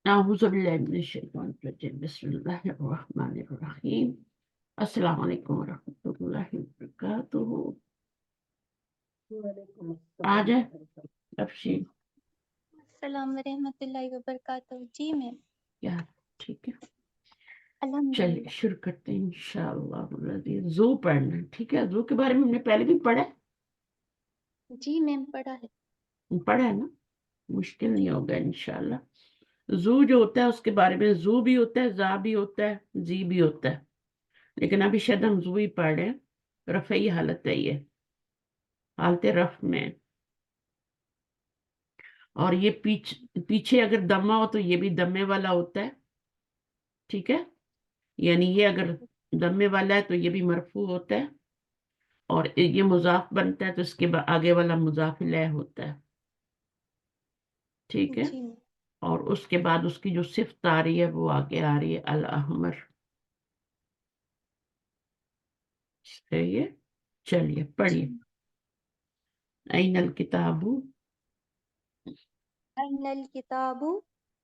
أعوذ بالله من الشيطان الرجيم بسم الله الرحمن الرحيم السلام عليكم ورحمة الله وبركاته آ جائے افشین السلام ورحمۃ اللہ وبرکاتہ. جی میم. کیا ٹھیک ہے الحمد چلیے للہ. شروع کرتے ہیں انشاءاللہ. زو پڑھنا ہے ٹھیک ہے. زو کے بارے میں ہم نے پہلے بھی پڑھا جی میم پڑھا ہے. ہے نا, مشکل نہیں جی ہوگا انشاءاللہ. زو جو ہوتا ہے اس کے بارے میں زو بھی ہوتا ہے, زا بھی ہوتا ہے, زی بھی ہوتا ہے, لیکن ابھی شاید ہم زو ہی پڑھ رہے ہیں. رفعی حالت ہے, یہ حالت رف میں. اور یہ پیچھے اگر دمہ ہو تو یہ بھی دمے والا ہوتا ہے ٹھیک ہے. یعنی یہ اگر دمے والا ہے تو یہ بھی مرفوع ہوتا ہے, اور یہ مضاف بنتا ہے تو اس کے آگے والا مضاف الیہ ہوتا ہے ٹھیک ہے. جی میم. اور اس کے بعد اس کی جو صفت آ رہی ہے وہ آگے آ رہی ہے الاحمر. صحیح ہے, چلیے جی پڑھیے. این الکتاب, این الکتاب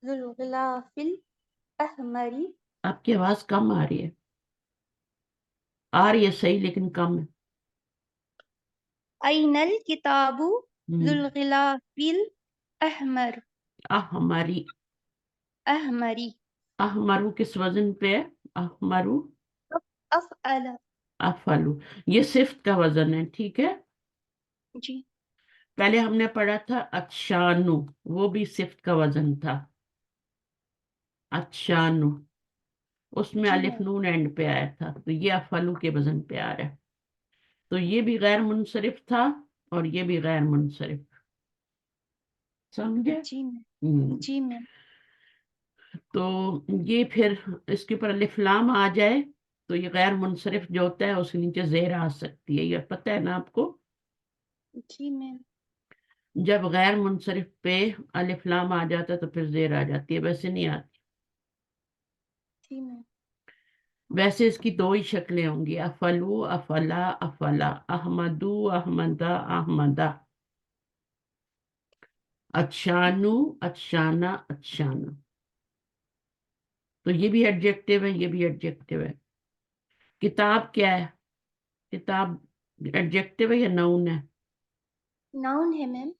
ذو الغلاف الاحمر. آپ کی آواز کم آ رہی ہے. آ رہی ہے صحیح لیکن کم ہے. این الکتاب ذو ہم، الغلاف الاحمر. احمری. احمری. احمرو کس وزن پہ ہے؟ احمرو افعل. افعلو, یہ صفت کا وزن ہے ٹھیک ہے. جی پہلے ہم نے پڑھا تھا اچھانو, وہ بھی صفت کا وزن تھا. اچھانو اس میں جی الف میم. نون اینڈ پہ آیا تھا, تو یہ افعلو کے وزن پہ آ رہا ہے. تو یہ بھی غیر منصرف تھا اور یہ بھی غیر منصرف. سمجھے؟ جی میم. ہم، جی میم. تو یہ پھر اس کے اوپر الف لام آ جائے تو یہ غیر منصرف جو ہوتا ہے اس کے نیچے زیر آ سکتی ہے, یہ پتہ ہے نا آپ کو. جی میم. جب غیر منصرف پہ الف لام آ جاتا ہے تو پھر زیر آ جاتی ہے, ویسے نہیں آتی. جی میم. ویسے اس کی دو ہی شکلیں ہوں گی, افلو افلا افلا, احمدو احمدا احمدا, اچھانو اچھانا اچھانا. تو یہ بھی ایڈجیکٹو ہے, یہ بھی ایڈجیکٹو ہے. کتاب کیا ہے؟ کتاب ایڈجیکٹو ہے یا ناؤن ہے؟ ناؤن ہے میم.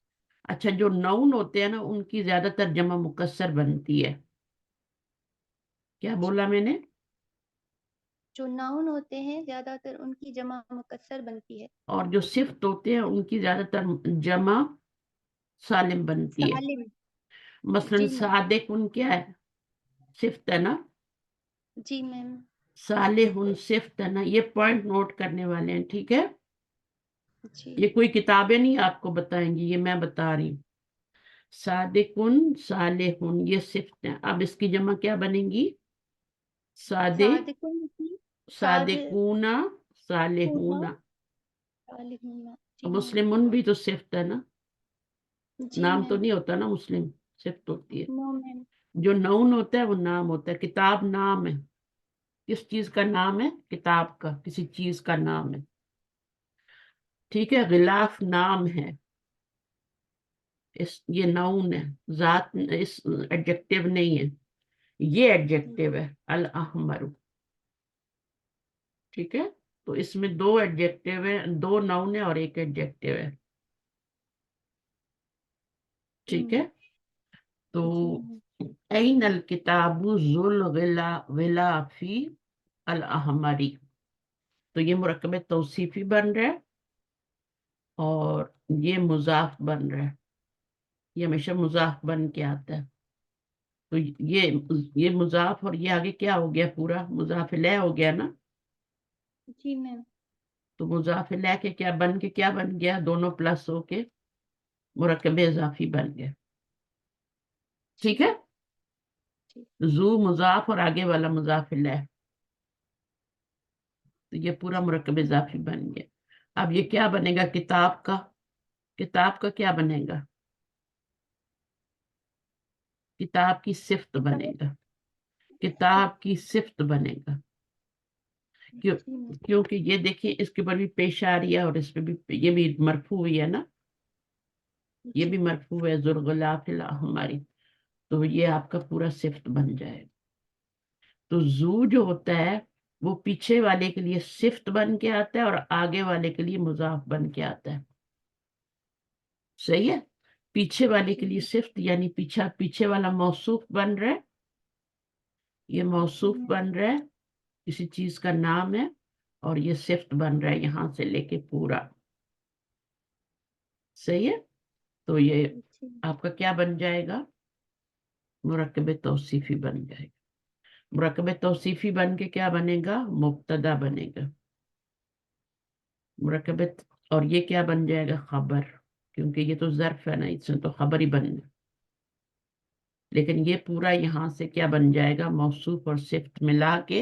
اچھا, جو ناؤن ہوتے ہیں نا ان کی زیادہ تر جمع مکسر بنتی ہے. کیا بولا میں نے؟ جو ناؤن ہوتے ہیں زیادہ تر ان کی جمع مکسر بنتی ہے. اور جو صفت ہوتے ہیں ان کی زیادہ تر جمع سالم بنتی ہے. سالم. مثلا جی میم. صادق ان کیا ہے؟ صفت ہے نا. جی میم. صالح ان صفت ہے نا. یہ پوائنٹ نوٹ کرنے والے ہیں ٹھیک ہے. جی یہ کوئی کتابیں نہیں آپ کو بتائیں گی, یہ میں بتا رہی ہوں. صادقن صالحن یہ صفت ہیں. اب اس کی جمع کیا بنے گی؟ صادق صادقون کی. صادقون صادقون صالحون. صالحون. جی میم. مسلمن بھی تو صفت ہے نا, جی نام تو میم. نہیں ہوتا نا, مسلم صفت ہوتی ہے. نو میم. جو نون ہوتا ہے وہ نام ہوتا ہے. کتاب نام ہے, کس چیز کا نام ہے؟ کتاب کا, کسی چیز کا نام ہے ٹھیک ہے. غلاف نام ہے, یہ ناؤن ہے, ذات اس ایڈجیکٹو نہیں ہے, یہ ایڈجیکٹو ہے الاحمر ٹھیک ہے. تو اس میں دو ایڈجیکٹو ہے, دو ناؤن ہے اور ایک ایڈجیکٹو ہے جی ٹھیک ہے. میم. تو جی میم. این الکتاب ذو الغلاف الاحمری, تو یہ مرکب توصیفی بن رہا ہے اور یہ مضاف بن رہا ہے. یہ ہمیشہ مضاف بن کے آتا ہے. تو یہ مضاف اور یہ آگے کیا ہو گیا؟ پورا مضاف الیہ ہو گیا نا. جی میم. تو مضاف الیہ کے کیا بن کے کیا بن گیا؟ دونوں پلس ہو کے مرکب اضافی بن گیا جی. ٹھیک ہے. جی. ذو مضاف اور آگے والا مضاف الیہ, تو یہ پورا مرکب اضافی بن گیا. اب یہ کیا بنے گا؟ کتاب کا. کتاب کا کیا بنے گا؟ کتاب کی صفت بنے گا. کتاب کی صفت بنے گا. کیوں؟ جی میم. کیونکہ یہ دیکھیے اس کے اوپر بھی پیش آ رہی ہے اور اس پہ بھی یہ بھی مرفوع ہوئی ہے نا, یہ جی. بھی مرفوع ہے ذو الغلاف الاحمر. تو یہ آپ کا پورا صفت بن جائے. تو زو جو ہوتا ہے وہ پیچھے والے کے لیے صفت بن کے آتا ہے اور آگے والے کے لیے مضاف بن کے آتا ہے. صحیح ہے. پیچھے والے کے جی لیے صفت یعنی پیچھے والا موصوف بن رہا ہے. یہ جی موصوف میم. بن رہا ہے، کسی چیز کا نام ہے، اور یہ صفت بن رہا ہے یہاں سے لے کے پورا. صحیح ہے. تو یہ جی آپ کا کیا بن جائے گا؟ مرکب توصیفی بن جائے گا. مرکب توصیفی بن کے کیا بنے گا؟ مبتدا بنے گا. مرکب اور یہ کیا بن جائے گا؟ خبر، کیونکہ یہ تو ظرف ہے نا، اس میں تو خبر ہی بننا. لیکن یہ پورا یہاں سے کیا بن جائے گا؟ موصوف اور صفت ملا کے،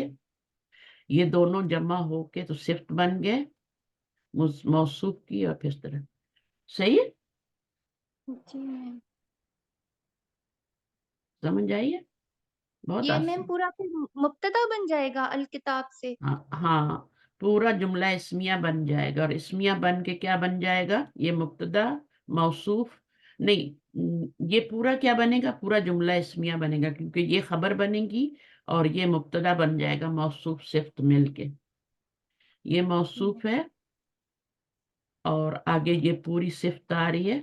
یہ دونوں جمع ہو کے تو صفت بن گئے موصوف کی، اور پھر اس طرح. صحیح ہے. جی میم. سمجھ آئیے؟ بہت یہ میم آسان. پورا پھر مبتدا بن جائے گا الکتاب سے. ہاں ہاں، پورا جملہ اسمیہ بن جائے گا، اور اسمیہ بن کے کیا بن جائے گا؟ یہ مبتدا موصوف نہیں، یہ پورا کیا بنے گا؟ پورا جملہ اسمیہ بنے گا، کیونکہ یہ خبر بنے گی اور یہ مبتدا بن جائے گا موصوف صفت مل کے. یہ موصوف ہے اور آگے یہ پوری صفت آ رہی ہے.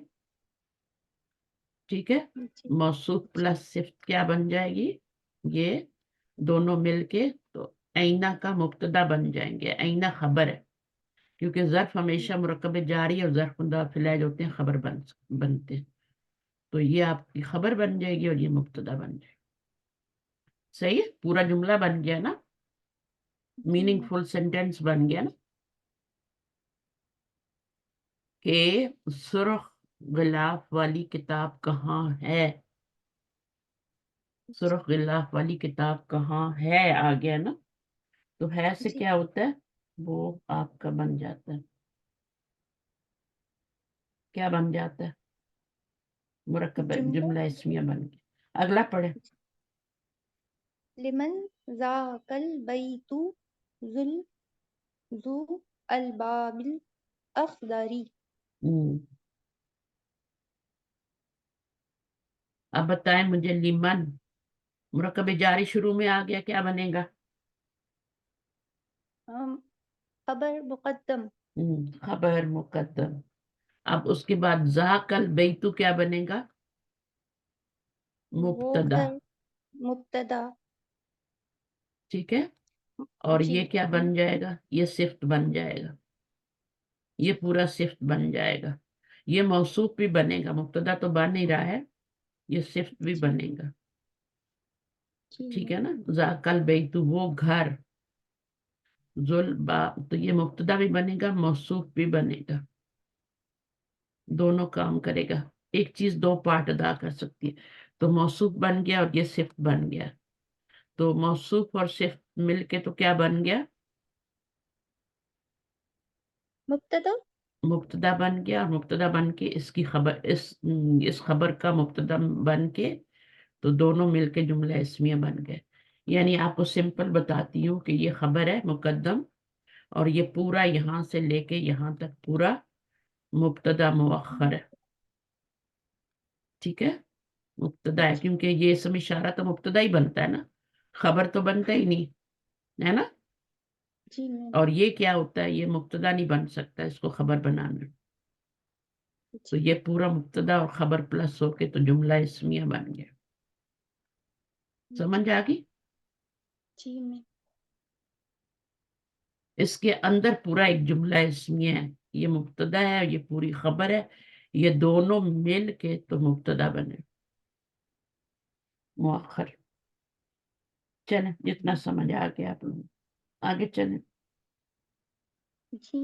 ٹھیک ہے. جی موصوف جی پلس صفت کیا بن جائے گی؟ یہ دونوں مل کے تو آئینہ کا مبتدا بن جائیں گے. آئینہ خبر ہے، کیونکہ ظرف ہمیشہ مرکب جاری اور ظرف مضاف الیہ جو ہوتے ہیں خبر بنتے ہیں. تو یہ آپ کی خبر بن جائے گی اور یہ مبتدا بن جائے گی. صحیح ہے. پورا جملہ بن گیا نا، جی میننگ میم. فل سینٹینس بن گیا نا. کہ سرخ غلاف والی کتاب کہاں ہے؟ سرخ غلاف والی کتاب کہاں ہے آ گیا نا. تو ہے سے جی کیا ہوتا ہے؟ وہ آپ کا بن جاتا ہے. کیا بن جاتا ہے؟ مرکب جملہ. جملہ اسمیہ بن گیا. اگلا پڑھے. لمن ذاک البیت ذو الباب الاخضر. ہم، اب بتائیں مجھے، لیمن مرکب جاری شروع میں آ گیا، کیا بنے گا؟ خبر مقدم. خبر مقدم. اب اس کے بعد ذاک البیت کیا بنے گا؟ وہ مبتدا. گھر مبتدا. ٹھیک ہے. اور جی یہ کیا بن جائے گا؟ یہ صفت بن جائے گا. یہ پورا صفت بن جائے گا. یہ موصوف بھی بنے گا، مبتدا تو بن ہی رہا ہے، یہ صفت بھی جی بنے گا. جی ٹھیک ہے نا. ذاک البیت وہ گھر، تو یہ مبتدا بھی بنے گا، موصوف بھی بنے گا، دونوں کام کرے گا. ایک چیز دو پارٹ ادا کر سکتی ہے. تو موصوف بن گیا اور یہ صفت بن گیا. تو موصوف اور صفت مل کے تو کیا بن گیا؟ مبتدا. مبتدا بن گیا، اور مبتدا بن کے اس کی خبر، اس خبر کا مبتدا بن کے تو دونوں مل کے جملہ اسمیہ بن گئے. یعنی آپ کو سمپل بتاتی ہوں کہ یہ خبر ہے مقدم، اور یہ پورا یہاں سے لے کے یہاں تک پورا مبتدا مؤخر ہے. ٹھیک ہے. مبتدا ہے، جی کیونکہ یہ اسم اشارہ تو مبتدا ہی بنتا ہے نا، خبر تو بنتا ہی نہیں ہے نا. جی میم. اور یہ کیا ہوتا ہے؟ یہ مبتدا نہیں بن سکتا، اس کو خبر بنانا. تو جی یہ پورا مبتدا اور خبر پلس ہو کے تو جملہ اسمیہ بن گیا. سمجھ آ گئی؟ جی میم. اس کے اندر پورا ایک جملہ اسمیہ ہے. یہ مبتدا ہے اور یہ پوری خبر ہے، یہ دونوں مل کے تو مبتدا بنے مؤخر. چلیں جتنا سمجھ آ گیا آپ لوگ آگے چلیں. جی.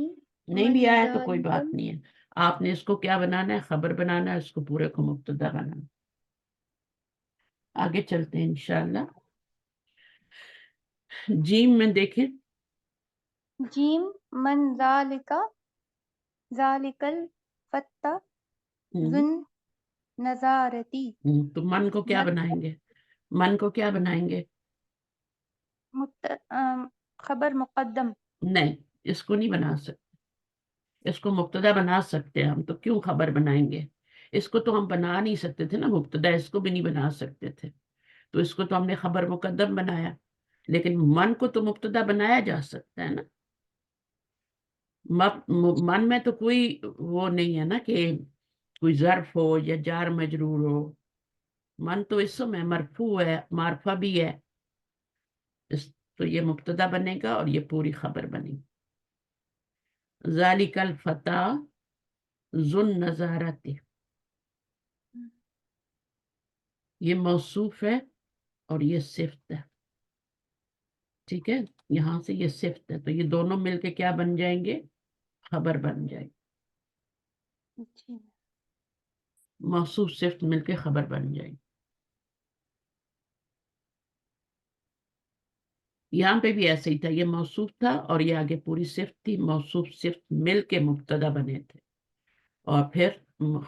نہیں من بھی آیا تو کوئی ذالکم. بات نہیں ہے. آپ نے اس کو کیا بنانا ہے؟ خبر بنانا ہے، اس کو پورے کو مبتدا بنانا. آگے چلتے ہیں انشاءاللہ. جیم میں دیکھیں. جیم. من ذالک الفتى ہم، ذن نظارتی. تو من کو کیا بنائیں گے؟ من کو کیا بنائیں گے؟ خبر مقدم. نہیں، اس کو نہیں بنا سکتے. اس کو مبتدا بنا سکتے ہیں ہم، تو کیوں خبر بنائیں گے؟ اس کو تو ہم بنا نہیں سکتے تھے نا مبتدا، اس کو بھی نہیں بنا سکتے تھے، تو اس کو تو ہم نے خبر مقدم بنایا، لیکن من کو تو مبتدا بنایا جا سکتا ہے نا۔ من میں تو کوئی وہ نہیں ہے نا کہ کوئی ظرف ہو یا جار مجرور ہو، من تو اسم ہے، مرفوع ہے، معرفہ بھی ہے، تو یہ مبتدا بنے گا اور یہ پوری خبر بنے گی۔ ذالک الفتى ذو النضارۃ، یہ موصوف ہے اور یہ صفت ہے، ٹھیک ہے، یہاں سے یہ صفت ہے، تو یہ دونوں مل کے کیا بن جائیں گے؟ خبر بن جائے گی، جی موصوف صفت مل کے خبر بن جائے گی۔ یہاں پہ بھی ایسے ہی تھا، یہ موصوف تھا اور یہ آگے پوری صفت تھی، موصوف صفت مل کے مبتدا بنے تھے، اور پھر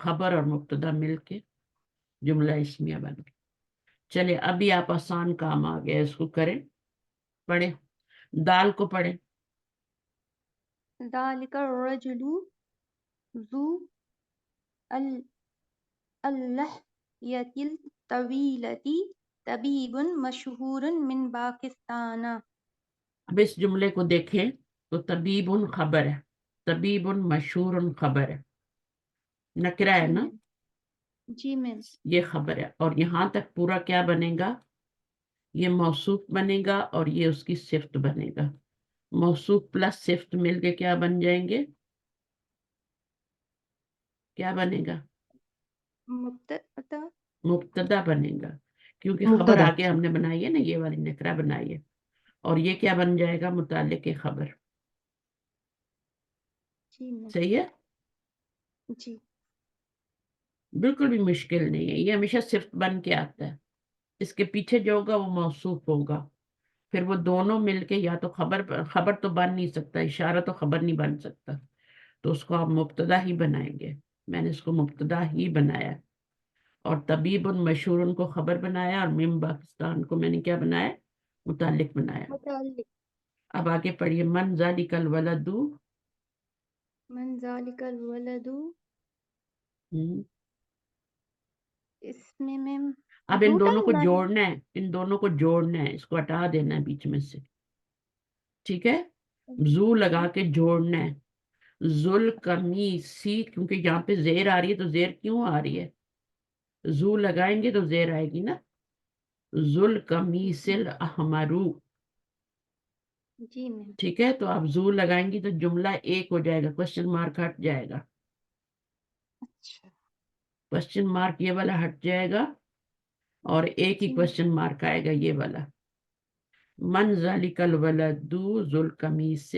خبر اور مبتدا مل کے جملہ اسمیہ بن گئے۔ چلے ابھی آپ آسان کام آ گیا، اس کو کریں، پڑھیں، دال کو پڑھیں۔ ذالک الرجل ذو اللحیۃ الطویلۃ طبیب مشہور من پاکستان۔ اب اس جملے کو دیکھیں تو طبیب خبر ہے، طبیب مشہور خبر ہے، نکرہ ہے جی نا، میم، جی میم، یہ خبر ہے، اور یہاں تک پورا کیا بنے گا؟ یہ موصوف بنے گا اور یہ اس کی صفت بنے گا، موصوف پلس صفت مل کے کیا بن جائیں گے؟ کیا بنے گا؟ مبتدا مبتدا بنے گا، کیونکہ خبر مبتدا آگے ہم نے بنائی ہے نا، یہ والی نکرہ بنائی ہے، اور یہ کیا بن جائے گا؟ متعلق خبر، جی میم، صحیح ہے، جی بالکل بھی مشکل نہیں ہے، یہ ہمیشہ صفت بن کے آتا ہے، اس کے پیچھے جو ہوگا وہ موصوف ہوگا، پھر وہ دونوں مل کے یا تو خبر تو بن نہیں سکتا، اشارہ تو خبر نہیں بن سکتا، تو اس کو آپ مبتدا ہی بنائیں گے، میں نے اس کو مبتدا ہی بنایا، اور طبیب مشہور کو خبر بنایا، اور من پاکستان کو میں نے کیا بنایا؟ متعلق بنایا۔ متعلق۔ اب آگے پڑھیے، من ذالک الولد، من ذالک الولد، اس میں میم اب ذو ان دونوں کو ڈالنا ہے۔ جوڑنا ہے، ان دونوں کو جوڑنا ہے، اس کو ہٹا دینا ہے بیچ میں سے، ٹھیک ہے، زو لگا کے جوڑنا ہے، ذل قمیسی، کیونکہ یہاں پہ زیر آ رہی ہے، تو زیر کیوں آ رہی ہے؟ زو لگائیں گے تو زیر آئے گی نا، ذل قمیص الاحمر، جی میم، ٹھیک ہے، تو آپ زو لگائیں گی تو جملہ ایک ہو جائے گا، کوشچن مارک ہٹ جائے گا، اچھا، کوشچن مارک یہ والا ہٹ جائے گا، اور ایک ہی جی میم، کوشچن مارک آئے گا یہ والا، من ذالک الولد ذو القمیص،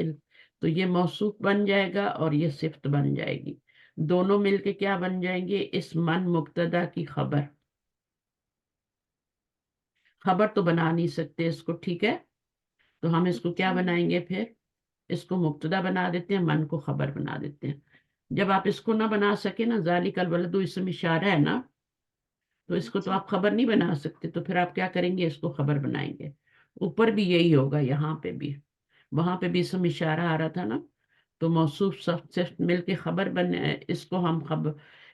تو یہ موصوف بن جائے گا اور یہ صفت بن جائے گی، دونوں مل کے کیا بن جائیں گے؟ اس من مبتدا کی خبر، خبر تو بنا نہیں سکتے اس کو، ٹھیک ہے، تو ہم اس کو کیا جی میم، بنائیں گے پھر؟ اس کو مبتدا بنا دیتے ہیں، من کو خبر بنا دیتے ہیں۔ جب آپ اس کو نہ بنا سکے نا، ذالک الولد اسم اشارہ ہے نا، تو اس کو تو جی آپ خبر نہیں بنا سکتے، تو پھر آپ کیا کریں گے؟ اس کو خبر بنائیں گے، اوپر بھی یہی ہوگا، یہاں پہ بھی، وہاں پہ بھی اسم اشارہ آ رہا تھا نا، تو موصوف صفت مل کے خبر بنے، اس کو ہم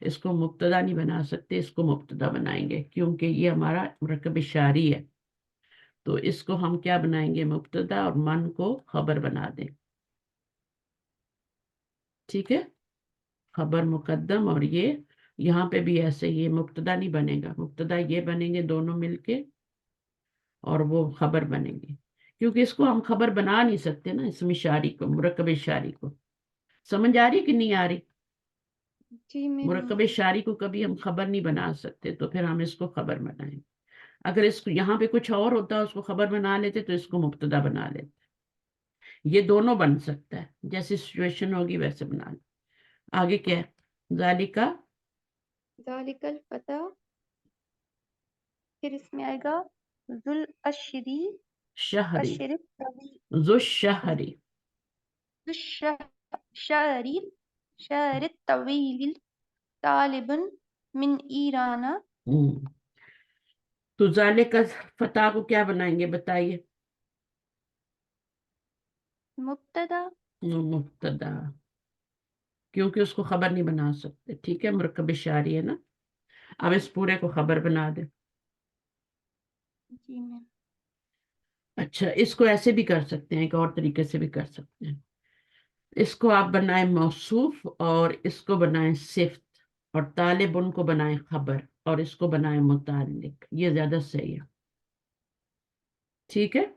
اس کو مبتدا نہیں بنا سکتے، اس کو مبتدا بنائیں گے، کیونکہ یہ ہمارا مرکب اشاری ہے، تو اس کو ہم کیا بنائیں گے؟ مبتدا، اور من کو خبر بنا دیں، ٹھیک ہے، خبر مقدم، اور یہ یہاں پہ بھی ایسے، یہ مبتدا نہیں بنے گا، مبتدا یہ بنیں گے دونوں مل کے، اور وہ خبر بنیں گے، کیونکہ اس کو ہم خبر بنا نہیں سکتے نا، اسم اشاری کو، مرکب اشاری کو، سمجھ آ رہی کہ نہیں آ رہی؟ جی میم، مرکب اشاری کو کبھی ہم خبر نہیں بنا سکتے، تو پھر ہم اس کو خبر بنائیں، اگر اس کو یہاں پہ کچھ اور ہوتا اس کو خبر بنا لیتے تو اس کو مبتدا بنا لیتے، یہ دونوں بن سکتا ہے، جیسی سچویشن ہوگی ویسے بنا لیں۔ آگے کیا ہے؟ ذالکا ذالک الفتى، پھر اس میں آئے گا ذل اشری، شہری، اشر طویل، ذو الشہری، شہری، شہر طویل، طالب من ایران۔ تو ذالکا فتح کو کیا بنائیں گے بتائیے؟ مبتدا، مبتدا، क्योंकि उसको खबर नहीं बना सकते. ठीक है, मुरक्कब इशारी है ना. अब इस पूरे को खबर बना दे. जी मैम. अच्छा, इसको ऐसे भी कर सकते हैं, एक और तरीके से भी कर सकते हैं. इसको आप बनाएं मौसूफ और इसको बनाएं सिफ्त, और तालिबुन को बनाएं खबर और इसको बनाएं मुताल्लिक. ये ज्यादा सही है. ठीक है,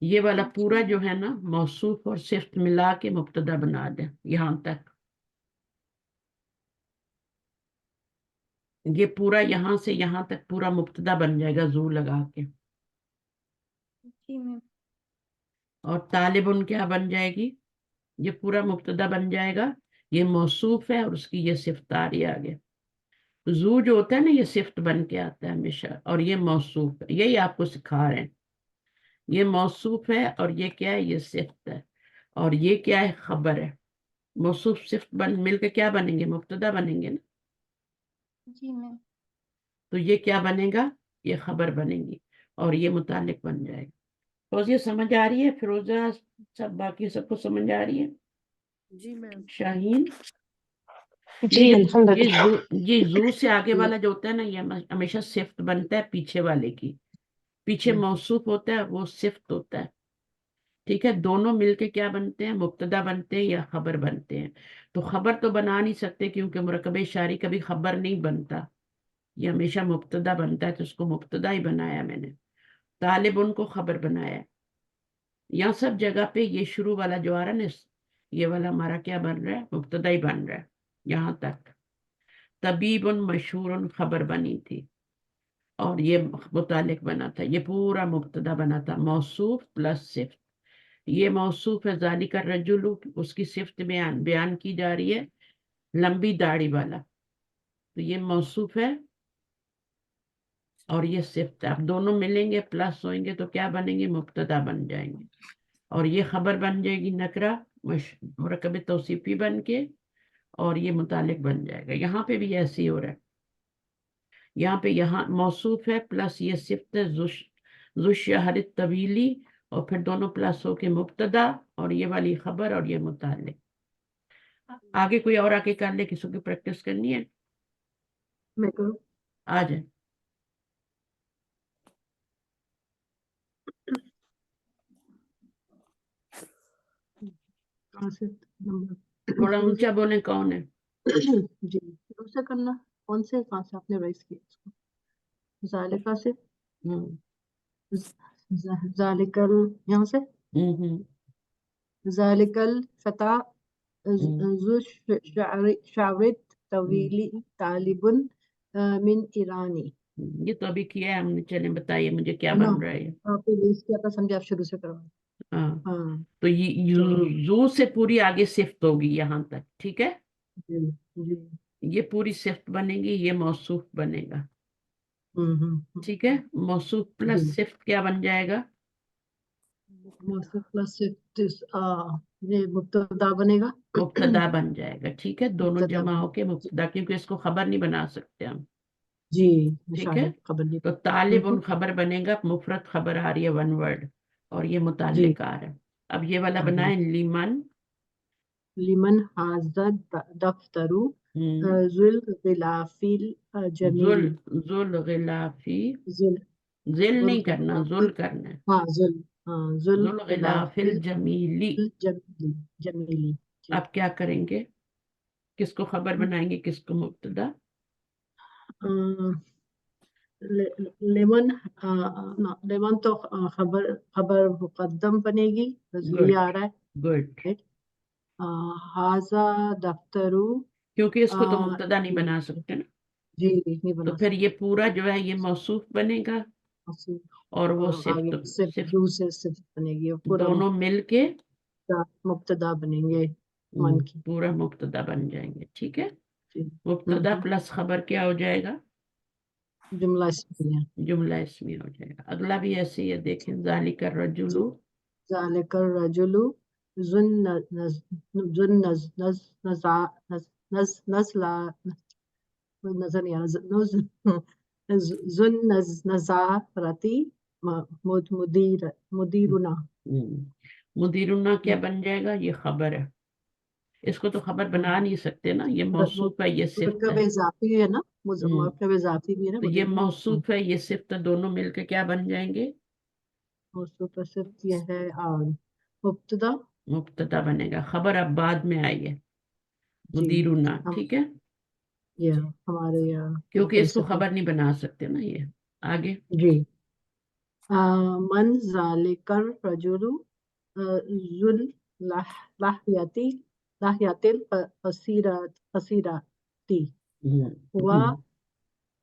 ये वाला जी पूरा जो मैम. है ना, मौसूफ और सिफ्त मिला के मुब्तदा बना दें यहां तक. ये पूरा यहां से यहां तक पूरा मुब्तदा बन जाएगा जू लगा के. जी मैम. और तालिबुन क्या बन जाएगी? ये पूरा मुब्तदा बन जाएगा. ये मौसूफ है और उसकी ये सिफ्त आ रही है आगे. जू जो होता है ना, ये सिफ्त बन के आता है हमेशा, और ये मौसूफ है. यही आपको सिखा रहे हैं. ये मौसूफ है और ये क्या है? ये सिफ्त है. और ये क्या है? खबर है. मौसूफ सिफ्त बन मिलके क्या बनेंगे? मुब्तदा बनेंगे ना. जी मैम. तो ये क्या बनेगा? ये खबर बनेगी और ये मुतालिक बन जाएगा. फौजिया समझ आ रही है? फिरोजा, सब बाकी सबको समझ आ रही है? जी मैम. शाहीन, जी ये अल्हम्दुलिल्लाह. ये जू से आगे वाला जो होता है ना, ये हमेशा सिफ्त बनता है पीछे वाले की. पीछे मौसूफ होता है, वो सिफ्त होता है. ठीक है, दोनों मिलके क्या बनते हैं? मुब्तदा बनते हैं या खबर बनते हैं. तो खबर तो बना नहीं सकते क्योंकि मुरकब शारी कभी खबर नहीं बनता, ये हमेशा मुब्तदा बनता है, तो उसको मुब्तदा ही बनाया मैंने. तालिब उनको खबर बनाया. यहाँ सब जगह पे ये शुरू वाला जो आ रहा है ना, ये वाला हमारा क्या बन रहा है? मुब्तदा ही बन रहा है. यहाँ तक तबीबुन मशहूरुन खबर बनी थी और ये मुतालिक बना था. ये पूरा मुब्तदा बना था, मौसूफ प्लस सिफ्त. ये मौसूफ है ज़ालिका रजुलु, उसकी सिफ्त बयान बयान की जा रही है, लंबी दाढ़ी वाला. तो ये मौसूफ है और ये सिफ्त है. अब दोनों मिलेंगे प्लस होंगे तो क्या बनेंगे? मुब्तदा बन जाएंगे. और ये खबर बन जाएगी नकरा मुरकब तौसीफी बन के, और ये मुतालिक बन जाएगा. यहाँ पे भी ऐसे ही हो रहा है. यहाँ पे यहाँ मौसूफ है प्लस ये सिफ्त है जुशहर तवीली, और फिर दोनों प्लस होके मुब्तदा, और ये वाली खबर और ये मुतालिक. आगे कोई और आके कर ले, किसी की प्रैक्टिस करनी है? मैं करूँ? आ जाए. कहाँ से नंबर? थोड़ा ऊंचा बोले. कौन है? जी, शुरू से करना. कौन से, कहाँ से आपने राइज किया इसको? जालिका से. हम्म जालिकल, यहाँ से. हम्म जालिकल फता हम्म. जु शावरित तवीली तालिबुन मिन ईरानी. ये तो अभी किया है हमने. चले बताइए मुझे क्या है ना? बन रहा है ये. आपने रेज किया था, समझे? आप शुरू से करो. हाँ, हाँ. तो ये चलो. जू से पूरी आगे सिफ्त होगी यहाँ तक. ठीक है, जी. जी. ये पूरी सिफ्त बनेगी, ये मौसूफ बनेगा. हम्म. ठीक है, मौसूफ जी. प्लस सिफ्त क्या बन जाएगा? मास्टर प्लस ये मुब्तदा बनेगा. मुब्तदा बन जाएगा. ठीक है, दोनों मुब्तदा जमा बनेगा. होके मुब्तदा, क्योंकि इसको खबर नहीं बना सकते हम. जी. ठीक है, शाहिद खबर नहीं. तो तालिब उन खबर बनेगा, मुफरत खबर आ रही है वन वर्ड, और ये जी. मुताल्लिक आ रहा है. अब ये वाला हाँ जी. बनाए लिमन. लिमन हाजा दफ्तरू हम्म, जुल गिलाफिल जुल जमीली. जुल गिलाफी. जुल जिल जुल नहीं करना, जुल गिलाफिल. करना है. हाँ, जुल. हाँ, जुल जुल गिलाफिल गिलाफिल जमीली. जमीली. जमीली. जी. अब क्या करेंगे? किसको खबर बनाएंगे, किसको मुब्तदा? लेमन. लेमन तो खबर खबर मुकद्दम बनेगी. ये आ गुड रहा है. गुड. राइट. हाजा दफ्तरू. क्योंकि इसको तो मुब्तदा नहीं जी. बना सकते ना. जी, नहीं तो बना फिर ये सकते. पूरा जो है ये मौसूफ बनेगा उसी- और वो और सिफ्त. आगे सिर्फ सिफ्त जू से सिर्फ बनेगी, और पूरा दोनों मिलके मुब्तदा बनेंगे. मन की. पूरा मुब्तदा बन जाएंगे. ठीक है, जी. मुब्तदा प्लस खबर क्या हो जाएगा? जुमला इसमें है. जुमला इसमें हो जाएगा. अगला भी ऐसे ही है, देखें. जालिका जी. रजुलु. ज़ालिकर रजुलु जुन जुन नज़ा नज़ला नजर नहीं आ रहा. जुन नज़ारती मुदीरुना. मुदीरुना क्या बन जाएगा? ये खबर है. اس کو تو خبر بنا نہیں سکتے نا، یہ موصوف ہے، یہ صفت مرکب ہے۔ اضافی ہے نا، ہم، مرکب اضافی بھی ہے نا تو یہ مدینہ۔ موصوف ہے، یہ صفت ہے، دونوں مل کے کیا بن جائیں گے؟ موصوف کا صرف یہ ہے مبتدا۔ مبتدا بنے گا، خبر اب بعد میں آئی ہے، جی مدیرنا، ہم ٹھیک ہے، یہ ہمارے کیونکہ اس کو فلسفی۔ خبر نہیں بنا سکتے نا یہ۔ آگے، جی من ذالک الرجل ذو اللحیتی القصیرتی ہوا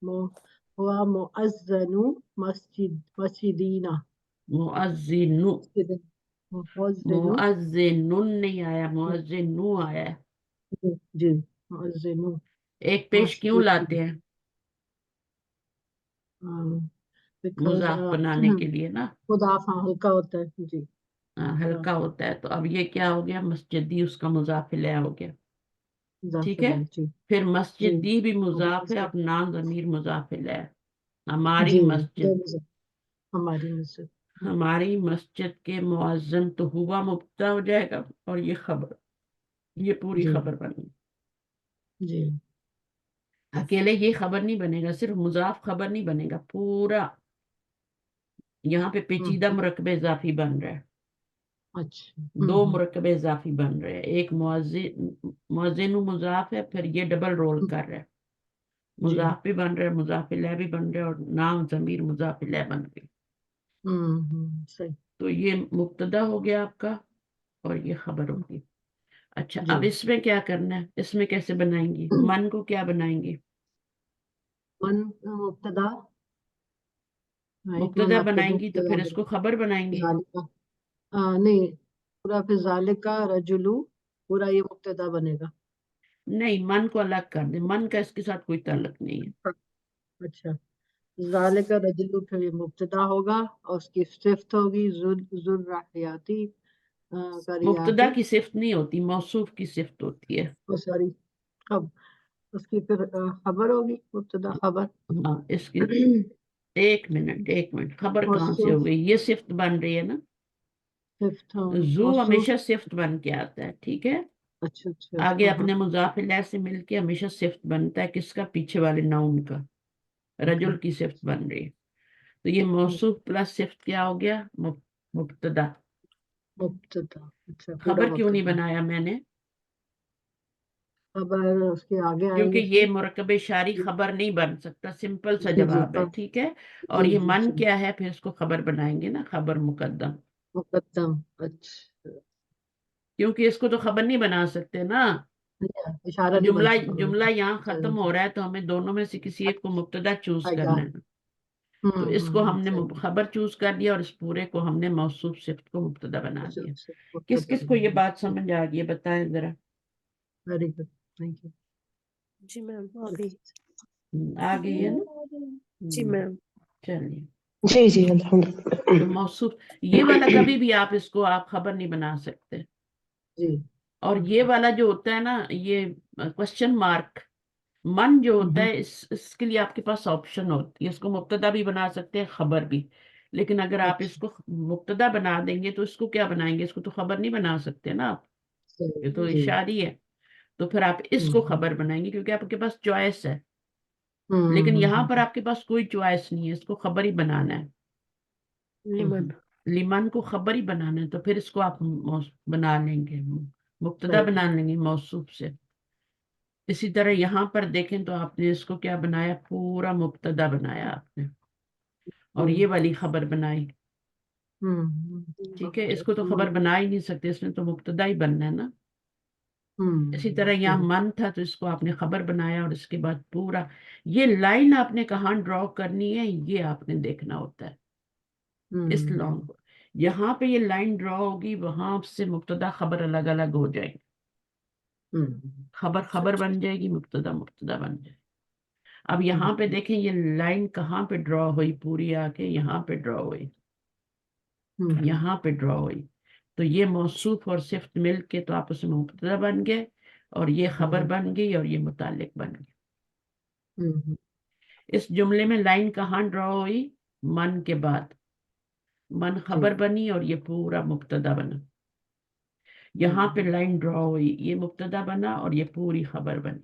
مؤذن مسجدینا۔ مؤذن، مؤذن، مؤذن نہیں آیا، مؤذن آیا ہے۔ جی مؤذن ایک پیش کیوں مسجد، لاتے ہیں؟ بیکاز مضاف بنانے کے لیے نا، مضاف ہلکا ہوتا ہے جی، ہلکا مضاف ہوتا ہے، تو اب یہ کیا ہو گیا؟ مسجدی اس کا مضاف الیہ ہو گیا، مضاف ٹھیک ہے۔ الیہ، جی پھر جی مسجدی بھی مضاف ہے، اور نام ضمیر مضاف الیہ ہے۔ ہماری جی مسجد، دو مضاف، ہماری مسجد۔ ہماری مسجد کے مؤذن تو ہوا مبتدا ہو جائے گا، اور یہ خبر، یہ پوری جی خبر بنی۔ جی اکیلے یہ خبر نہیں بنے گا، صرف مضاف خبر نہیں بنے گا، پورا یہاں پہ پیچیدہ ہوں، مرکب اضافی بن رہا ہے، اچھا دو مرکب اضافی بن رہے ہیں، ایک مؤذن مضاف ہے، پھر یہ ڈبل رول کر رہا ہے، جی مضاف بھی بن رہا ہے، مضاف الیہ بھی بن رہا ہے، اور نام ضمیر مضاف الیہ بن گئی۔ صحیح، تو یہ مبتدا ہو گیا آپ کا، اور یہ خبر ہوگی۔ اچھا، جی اب اس میں کیا کرنا ہے؟ اس میں کیسے بنائیں گی؟ من کو کیا بنائیں گی؟ من مبتدا، ایک مبتدا منٹ آپ کو بنائیں گی تو مبتدا پھر اس کو خبر بنائیں گی؟ ذالکا، نہیں پورا پھر ذالکا رجلو، پورا یہ مبتدا بنے گا۔ نہیں، من کو الگ کر دیں، من کا اس کے ساتھ کوئی تعلق نہیں ہے۔ اچھا، ذالکا رجلو پھر یہ مبتدا ہوگا، اور اس کی صفت ہوگی ذوالرحیاتی، مبتدا کریاتی، کی صفت نہیں ہوتی، موصوف کی صفت ہوتی ہے۔ سوری، اب اس کی پھر خبر ہوگی، مبتدا خبر۔ ہاں، اس کی ایک منٹ، خبر کہاں سے موصوف ہو گئی؟ یہ صفت بن رہی ہے نا، صفت، زو موصوف، ہمیشہ صفت بن کے آتا ہے، ٹھیک ہے، اچھا اچھا، آگے اپنے مضاف الیہ سے مل کے ہمیشہ صفت بنتا ہے، کس کا؟ پیچھے والے ناؤن کا، اوکے، رجل کی صفت بن رہی ہے۔ تو یہ موصوف پلس صفت کیا ہو گیا؟ مبتدا۔ مبتدا، اچھا پورا خبر کیوں نہیں مبتدا، بنایا میں نے؟ خبر اس کے آگے آئیں کیونکہ گے یہ پھر۔ مرکب شاری خبر نہیں بن سکتا، سمپل سا جی جی جواب ہے، ٹھیک ہے۔ اور جی یہ جی من صحیح، کیا ہے؟ پھر اس کو خبر بنائیں گے نا، خبر مقدم، مقدم، اچھا، کیونکہ اس کو تو خبر نہیں بنا سکتے نا۔ اشارہ نہیں جملہ بن سکتا، جملہ یہاں چلو ختم ہو رہا ہے، تو ہمیں دونوں میں سے کسی ایک کو مبتدا چوز آئی کرنا گاٹ، ہے، تو اس کو ہم نے صحیح، خبر چوز کر لیا، اور اس پورے کو ہم نے موصوف صفت کو مبتدا بنا اچھا دیا۔ اچھا، کس مبتدا کس کو بن یہ گیا، بات سمجھ آ گئی ہے؟ بتائیں ذرا۔ Very good, thank you. جی میم، ابھی آ گئی ہے نا؟ جی میم، چلیے، جی جی الحمد تو موصوف یہ والا کبھی بھی آپ اس کو آپ خبر نہیں بنا سکتے، جی، اور یہ والا جو ہوتا ہے نا، یہ کوشچن مارک، من جو ہوتا ہے، اس کے لیے آپ کے پاس آپشن ہوتی ہے، اس کو مبتدا بھی بنا سکتے ہیں، خبر بھی، لیکن اگر آپ اس اچھا، کو مبتدا بنا دیں گے تو اس کو کیا بنائیں گے؟ اس کو تو خبر نہیں بنا سکتے نا آپ، یہ تو جی، اشاری ہے، تو پھر آپ اس کو خبر بنائیں گے، کیونکہ آپ کے پاس چوائس ہے، لیکن یہاں پر آپ کے پاس کوئی چوائس نہیں ہے، اس کو خبر ہی بنانا ہے، لمن، لیمن کو خبر ہی بنانا ہے، تو پھر اس کو آپ بنا لیں گے، مبتدا صحیح، بنا لیں گے موصوف سے۔ اسی طرح یہاں پر دیکھیں تو آپ نے اس کو کیا بنایا؟ پورا مبتدا بنایا آپ نے، اور یہ والی خبر بنائی، ٹھیک ہے، اس کو تو خبر بنا ہی نہیں سکتے، اس نے تو مبتدا ہی بننا ہے نا۔ اسی طرح یہاں من تھا، تو اس کو آپ نے خبر بنایا، اور اس کے بعد پورا یہ لائن آپ نے کہاں ڈرا کرنی ہے، یہ آپ نے دیکھنا ہوتا ہے، اس لانگ کو یہاں پہ یہ لائن ڈرا ہوگی، وہاں سے مبتدا خبر الگ الگ ہو جائے گی، خبر خبر بن جائے گی، مبتدا مبتدا بن جائے گی۔ اب یہاں پہ دیکھیں یہ لائن کہاں پہ ڈرا ہوئی، پوری آ کے یہاں پہ ڈرا ہوئی، یہاں پہ ڈرا ہوئی، تو یہ موصوف اور صفت مل کے تو آپ اس میں مبتدا بن گئے، اور یہ خبر بن گئی، اور یہ متعلق بن گئی۔ اس جملے میں لائن کہاں ڈرا ہوئی؟ من کے بعد، من خبر بنی، اور یہ پورا مبتدا بنا، यहाँ पे लाइन ड्रॉ हुई, ये मुब्तदा बना और ये पूरी खबर बनी।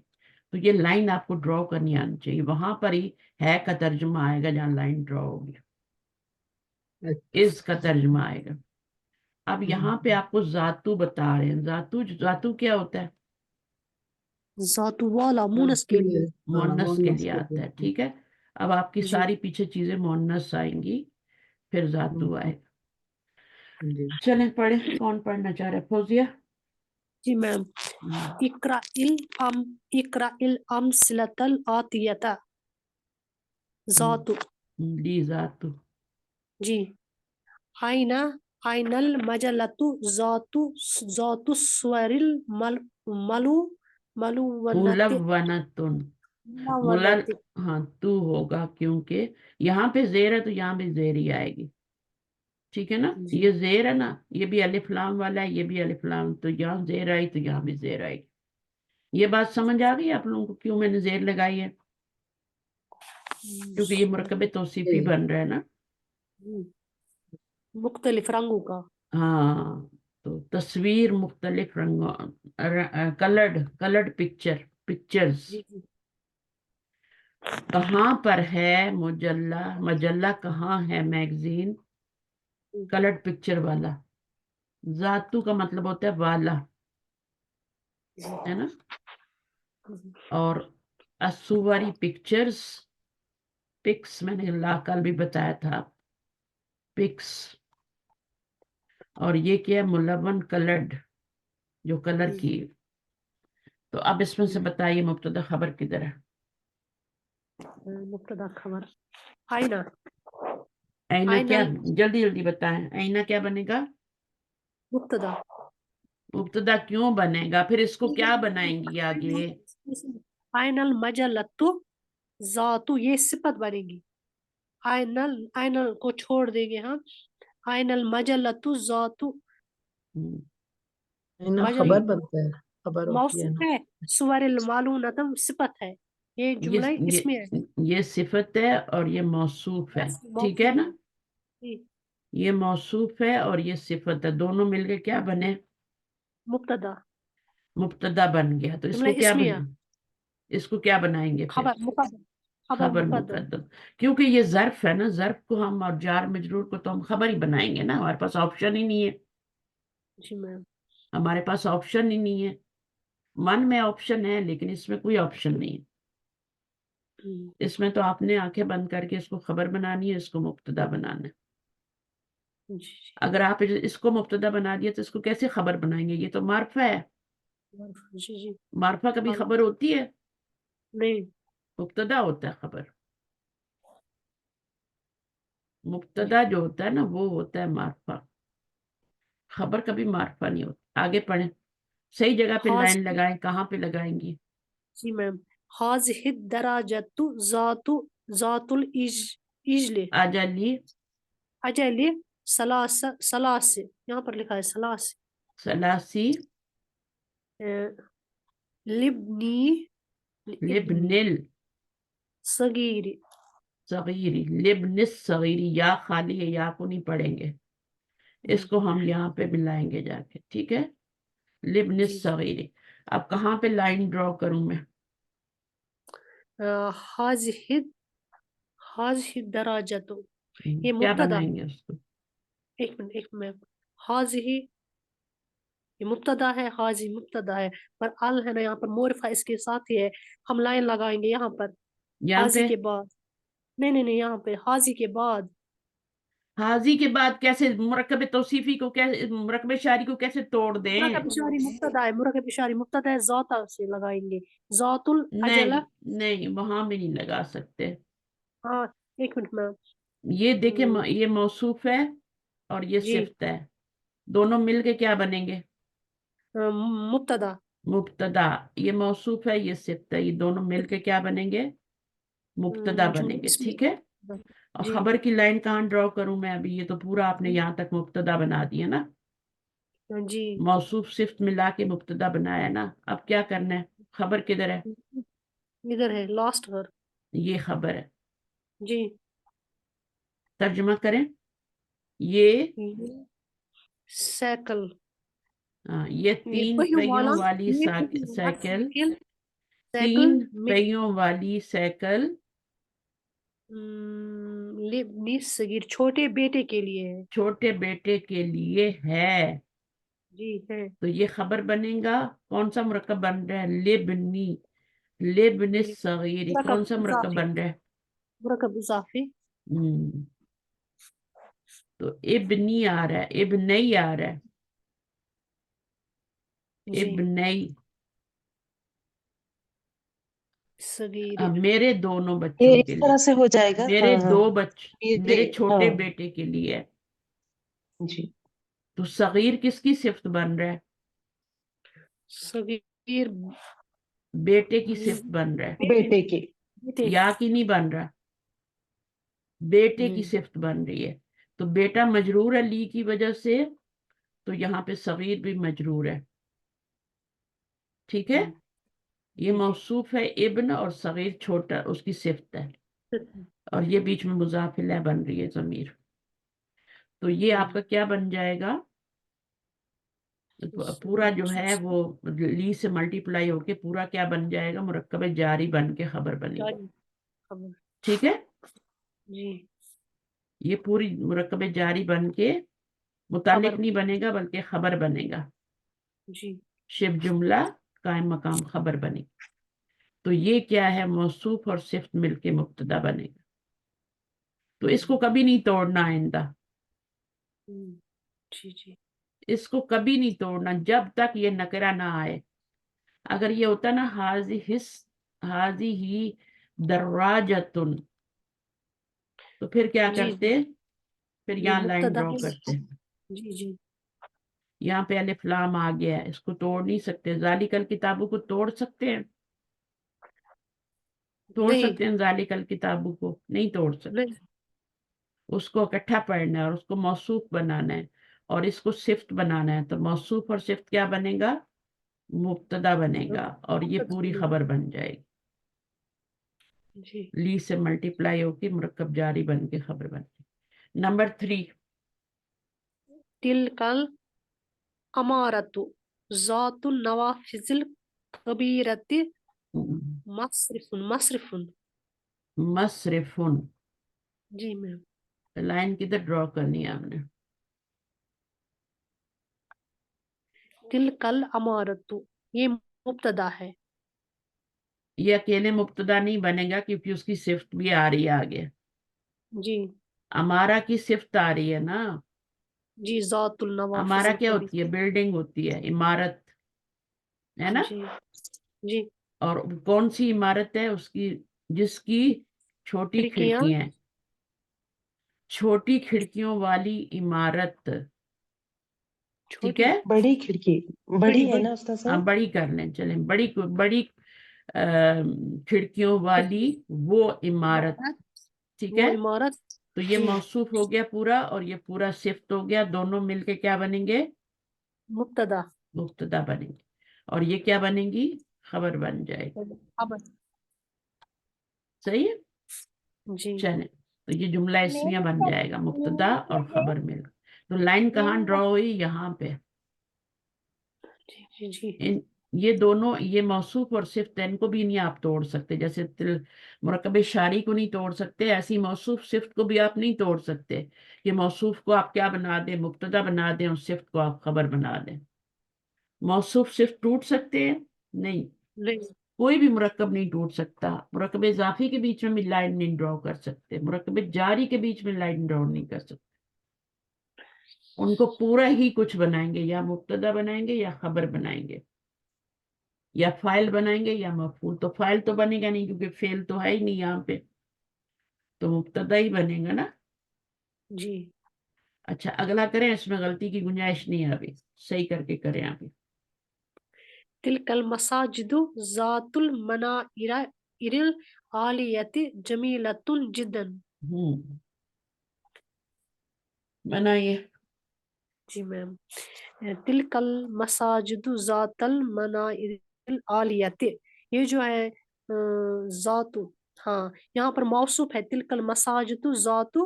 तो ये लाइन आपको ड्रॉ करनी आनी चाहिए, वहां पर ही है का तर्जुमा आएगा जहाँ लाइन ड्रॉ होगी, इस का तर्जुमा आएगा। अब यहाँ पे आपको जातू बता रहे हैं, जातू जातू क्या होता है? जातु वाला मुनस के लिए। मोनस के लिए आता है, ठीक है। अब आपकी जी। सारी पीछे चीजें मोनस आएंगी, फिर जातू आएगा। जी चलें पढ़े, कौन पढ़ना चाह रहा है? फौजिया। जी मैम। इकरा इल अमसिलतल आतियता। जातु। ली जातू। जी। आइना आइनल मजलतु जातु स्वरिल मलु मलुवनति मुलव्वनतुन। मुलल, मलवनति। हाँ तू होगा, क्योंकि यहाँ पे जेर है तो यहाँ भी जेर ही आएगी, ठीक है ना। जी। ये जेर है ना, ये भी अलिफ लाम वाला है, ये भी अलिफ लाम, तो यहाँ जेर आई तो यहाँ भी जेर आएगी। ये बात समझ आ गई आप लोगों को, क्यों मैंने जेर लगाई है? क्योंकि ये मुरकब तौसीफी बन रहा है ना। मुख्तलिफ रंगों का। हाँ, तो तस्वीर मुख्तलिफ रंगों, कलर्ड पिक्चर्स। जी जी। कहाँ पर है मुजल्ला? मजल्ला कहाँ है? मैगजीन कलर्ड पिक्चर वाला। जातू का मतलब होता है वाला, है ना। और असुवरी पिक्चर्स, पिक्स मैंने कल भी बताया था, पिक्स। और ये क्या है? मुलवन कलर्ड, जो कलर की। तो अब इसमें से बताइए मुब्तदा खबर किधर है? मुब्तदा खबर आइना। आईना क्या? आइनल जल्दी जल्दी बताएं, आईना क्या बनेगा? मुब्तदा। मुब्तदा क्यों बनेगा? फिर इसको क्या बनाएंगी आगे? आइनल मजलतु जातु, ये सिफत बनेगी। आइनल को छोड़ देंगे हम। आइनल मजलतु जातु। हम्म, है ना, मजल खबर बनता है, खबर होती है मौसूफ ना। है, सुवरिल मालूनतम सिफत है। ये जुमला ये इसमें है। ये सिफत है और ये मौसूफ है, ठीक है मौसूफ ना। है। जी। ये मौसूफ है और ये सिफत है, दोनों मिलके क्या बने? मुब्तदा। मुब्तदा बन गया। तो जुमला इसको क्या इसमें है। इसको क्या बनाएंगे फिर? खबर मुकद्दम। खबर खबर मुकद्दम। मुकद्दम। क्योंकि ये ज़र्फ है ना, ज़र्फ को हम और जार मजरूर को तो हम खबर ही बनाएंगे ना, हमारे पास ऑप्शन ही नहीं है। जी मैम। हमारे पास ऑप्शन ही नहीं है। मन में ऑप्शन है लेकिन इसमें कोई ऑप्शन नहीं है। इसमें तो आपने आंखें बंद करके इसको खबर बनानी है, इसको मुब्तदा बनाना है। जी अगर आप इसको मुब्तदा बना दिया तो इसको कैसे खबर बनाएंगे? ये तो मार्फा है। जी जी। मार्फा कभी हाँ, खबर होती है? नहीं। मुब्तदा होता है खबर। मुब्तदा जो होता है ना वो होता है मार्फा, खबर कभी मार्फा नहीं होता। आगे पढ़ें, सही जगह पे हाज लाइन लगाएं, कहाँ पे लगाएंगी? जी मैम। हाजिहिद दराजतु जातुल इजले आजाली अजली सलासे, यहाँ पर लिखा है सलासे। सलासी लिबनी इब्नी लिबनिल सगीरी। सगीरी, लिबनिस सगीरी, या खाली है, या को नहीं पढ़ेंगे, इसको हम यहाँ पे मिलाएंगे जाके, ठीक है। जी लिबनिस जी। सगीरी। अब कहाँ पे लाइन ड्रॉ करूं मैं? हाजिहिद हाजिहिद दराजतु, ये क्या मुब्तदा। बनाएंगे उसको? एक मिनट। हाजिही ये मुब्तदा है, हाजी मुब्तदा है, पर अल है ना यहाँ पर, मोरफा इसके साथ ही है। हम लाइन लगाएंगे यहाँ पर। यहाँ हाजी पे के बाद, नहीं यहाँ पे हाजी के बाद। हाजी के बाद कैसे? मुरक्कब तौसीफी को कैसे, मुरक्कब शारी को कैसे तोड़ मुरकब दें? इशारी मुब्तदा है, मुरकब इशारी मुब्तदा है, जाता से लगाएंगे। जातुल नहीं अजला। नहीं, वहां भी नहीं लगा सकते। हाँ, एक मिनट में। ये देखे, ये मौसूफ है और ये जी। सिफ्त है, दोनों मिलके क्या बनेंगे? मुब्तदा। मुब्तदा। ये मौसूफ है, ये सिफ्त है, ये दोनों मिलके क्या बनेंगे? मुब्तदा जुमला बनेंगे, इसमें। ठीक है। और जी खबर की लाइन कहाँ ड्रॉ करूं मैं अभी? ये तो पूरा आपने यहाँ तक मुब्तदा बना दिया ना, जी। मौसूफ सिफ्त मिला के मुब्तदा बनाया ना। अब क्या करना है? खबर किधर है? इधर है लास्ट पर। ये खबर है। जी। तर्जुमा करें। ये साइकिल یہ یہ 3 पहियों پہیوں वाला والی یہ سائیکل साइकिल 3 साइकिल में پہیوں والی سائیکل لابنی الصغیر چھوٹے بیٹے کے لیے ہے. چھوٹے بیٹے کے لیے ہے. جی ہے. تو یہ خبر بنے گا. کون سا مرکب بن رہا ہے؟ لبنی. لبن الصغیر. کون سا مرکب بن رہا ہے؟ مرکب اضافی. تو ابنی آ رہا ہے، ابنی آ رہا ہے. جی ابنی. صغیر. میرے دونوں یہ بچوں اس کے لیے. طرح سے ہو جائے گا. میرے ہاں دو ہاں میرے یہ چھوٹے ہاں بیٹے کے لیے. جی تو صغیر کس کی صفت بن رہا ہے؟ صغیر بیٹے کی صفت بن رہا ہے. بیٹے کی. بیٹے. یا کی نہیں بن رہا، بیٹے کی ہم، صفت بن رہی ہے. تو بیٹا مجرور ہے لی کی وجہ سے، تو یہاں پہ صغیر بھی مجرور ہے. ٹھیک ہے. ہم، یہ جی جی. موصوف ہے ابن، اور صغیر چھوٹا اس کی صفت ہے. اور یہ بیچ میں مضاف الیہ بن رہی ہے ضمیر. تو یہ آپ کا کیا بن جائے گا؟ پورا جو ہے وہ لی سے ملٹیپلائی ہو کے پورا کیا بن جائے گا؟ مرکب جاری بن کے خبر بنے گا. خبر. ٹھیک ہے. جی یہ پوری مرکب جاری بن کے متعلق خبر. نہیں بنے گا بلکہ خبر بنے گا. جی شبہ جملہ قائم مقام خبر بنے گا. تو یہ کیا ہے؟ موصوف اور صفت مل کے مبتدا بنے گا. تو اس کو کبھی نہیں توڑنا آئندہ. ہم، جی جی. اس کو کبھی نہیں توڑنا جب تک یہ نکرہ نہ آئے. اگر یہ ہوتا نا حاضی ہی دراجتن، تو پھر کیا جی کرتے؟ پھر یہ یہاں لائن مبتدا ڈرا ہے. کرتے. جی جی. یہاں پہ الف لام آ گیا ہے، اس کو توڑ نہیں سکتے. ذالک الکتابوں کو توڑ سکتے ہیں؟ توڑ نہیں سکتے ہیں ذالک الکتابوں کو؟ نہیں توڑ سکتے. نہیں. اس کو اکٹھا پڑھنا ہے اور اس کو موصوف بنانا ہے اور اس کو صفت بنانا ہے. تو موصوف اور صفت کیا بنے گا؟ مبتدا بنے گا، اور یہ پوری خبر بن جائے گی. جی لی سے ملٹیپلائی ہو کے مرکب جاری بن کے خبر بن گئی. نمبر 3. تلکل امارت ذات النوافذ الکبیرت مصرف. مصرف. مصرفن. جی میم. لائن کدھر ڈرا کرنی ہے ہم نے؟ تلکل امارت یہ مبتدا ہے. یہ اکیلے مبتدا نہیں بنے گا کیونکہ اس کی صفت بھی آ رہی ہے آگے. جی امارہ کی صفت آ رہی ہے نا. جی ذات النوافذ امارہ کیا ہوتی ہے؟ الکبیرت. بلڈنگ ہوتی ہے، عمارت ہے نا. جی جی. اور کون سی عمارت ہے؟ اس کی جس کی چھوٹی کھڑکیاں. کھڑکیاں ہیں. چھوٹی کھڑکیوں والی عمارت. ٹھیک چھوٹی ہے. بڑی کھڑکی. بڑی بڑی ہے بڑی. نا استاد ہاں صاحب. بڑی کر لیں، چلیں بڑی بڑی کھڑکیوں والی وہ عمارت. ٹھیک وہ ہے. عمارت. تو یہ جی موصوف ہو گیا پورا، اور یہ پورا صفت ہو گیا. دونوں مل کے کیا بنیں گے؟ مبتدا. مبتدا بنیں گے. اور یہ کیا بنیں گی؟ خبر بن جائے گی. خبر. صحیح ہے. جی چلیں، تو یہ جملہ اسمیہ بن جائے گا، مبتدا اور خبر مل. تو لائن کہاں ڈرا ہوئی؟ یہاں پہ. جی جی. جی یہ دونوں، یہ موصوف اور صفت، ان کو بھی نہیں آپ توڑ سکتے. جیسے مرکب شاری کو نہیں توڑ سکتے، ایسی موصوف صفت کو بھی آپ نہیں توڑ سکتے. یہ موصوف کو آپ کیا بنا دیں؟ مبتدا بنا دیں، اور صفت کو آپ خبر بنا دیں. موصوف صفت ٹوٹ سکتے ہیں؟ نہیں. نہیں. کوئی بھی مرکب نہیں ٹوٹ سکتا. مرکب اضافی کے بیچ میں بھی لائن نہیں ڈرا کر سکتے. مرکب جاری کے بیچ میں لائن ڈرا نہیں کر سکتے. ان کو پورا ہی کچھ بنائیں گے، یا مبتدا بنائیں گے یا خبر بنائیں گے، یا فائل بنائیں گے یا مفعول. تو فائل تو بنے گا نہیں کیونکہ فعل تو ہے ہی نہیں یہاں پہ، تو مبتدا ہی بنے گا نا. جی. اچھا اگلا کریں، اس میں غلطی کی گنجائش نہیں ہے، ابھی صحیح کر کے کریں ابھی. تلک المساجد ذات المنائر العالیت جمیلۃ جدا. بنائیے. جی میم. تلک المساجد ذات المنائر العالیت، یہ جو ہے ذات، ہاں یہاں پر موصوف ہے. تلک المساجد ذات،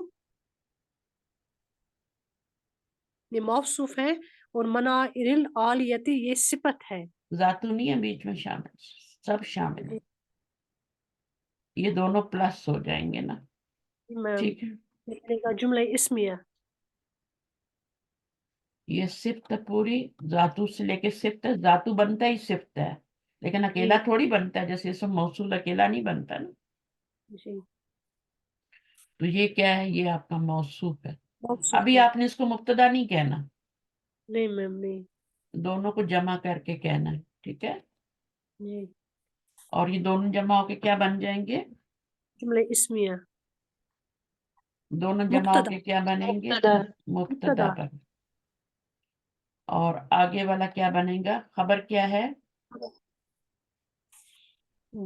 یہ موصوف ہے اور منائرل आलियत یہ صفت ہے. ذاتو نہیں ہے بیچ میں شامل، سب شامل ہے، یہ دونوں پلس ہو جائیں گے نا. میم ٹھیک ہے، لکھنے کا جملہ اسمیہ. یہ صفت پوری ذاتو سے لے کے صفت ہے. ذاتو بنتا ہی صفت ہے، لیکن اکیلا تھوڑی بنتا ہے، جیسے اسم موصول اکیلا نہیں بنتا نا. جی تو یہ کیا ہے؟ یہ آپ کا موصوف ہے. موصوف ابھی ہے. آپ نے اس کو مبتدا نہیں کہنا، نہیں میم نہیں. دونوں کو جمع کر کے کہنا ہے. ٹھیک ہے، جی اور یہ دونوں جمع ہو کے کیا بن جائیں گے؟ جملہ اسمیہ. دونوں جمع ہو مبتدا کے کیا بنیں گے؟ مبتدا مبتدا مبتدا بن. اور آگے والا کیا بنے گا؟ خبر کیا ہے؟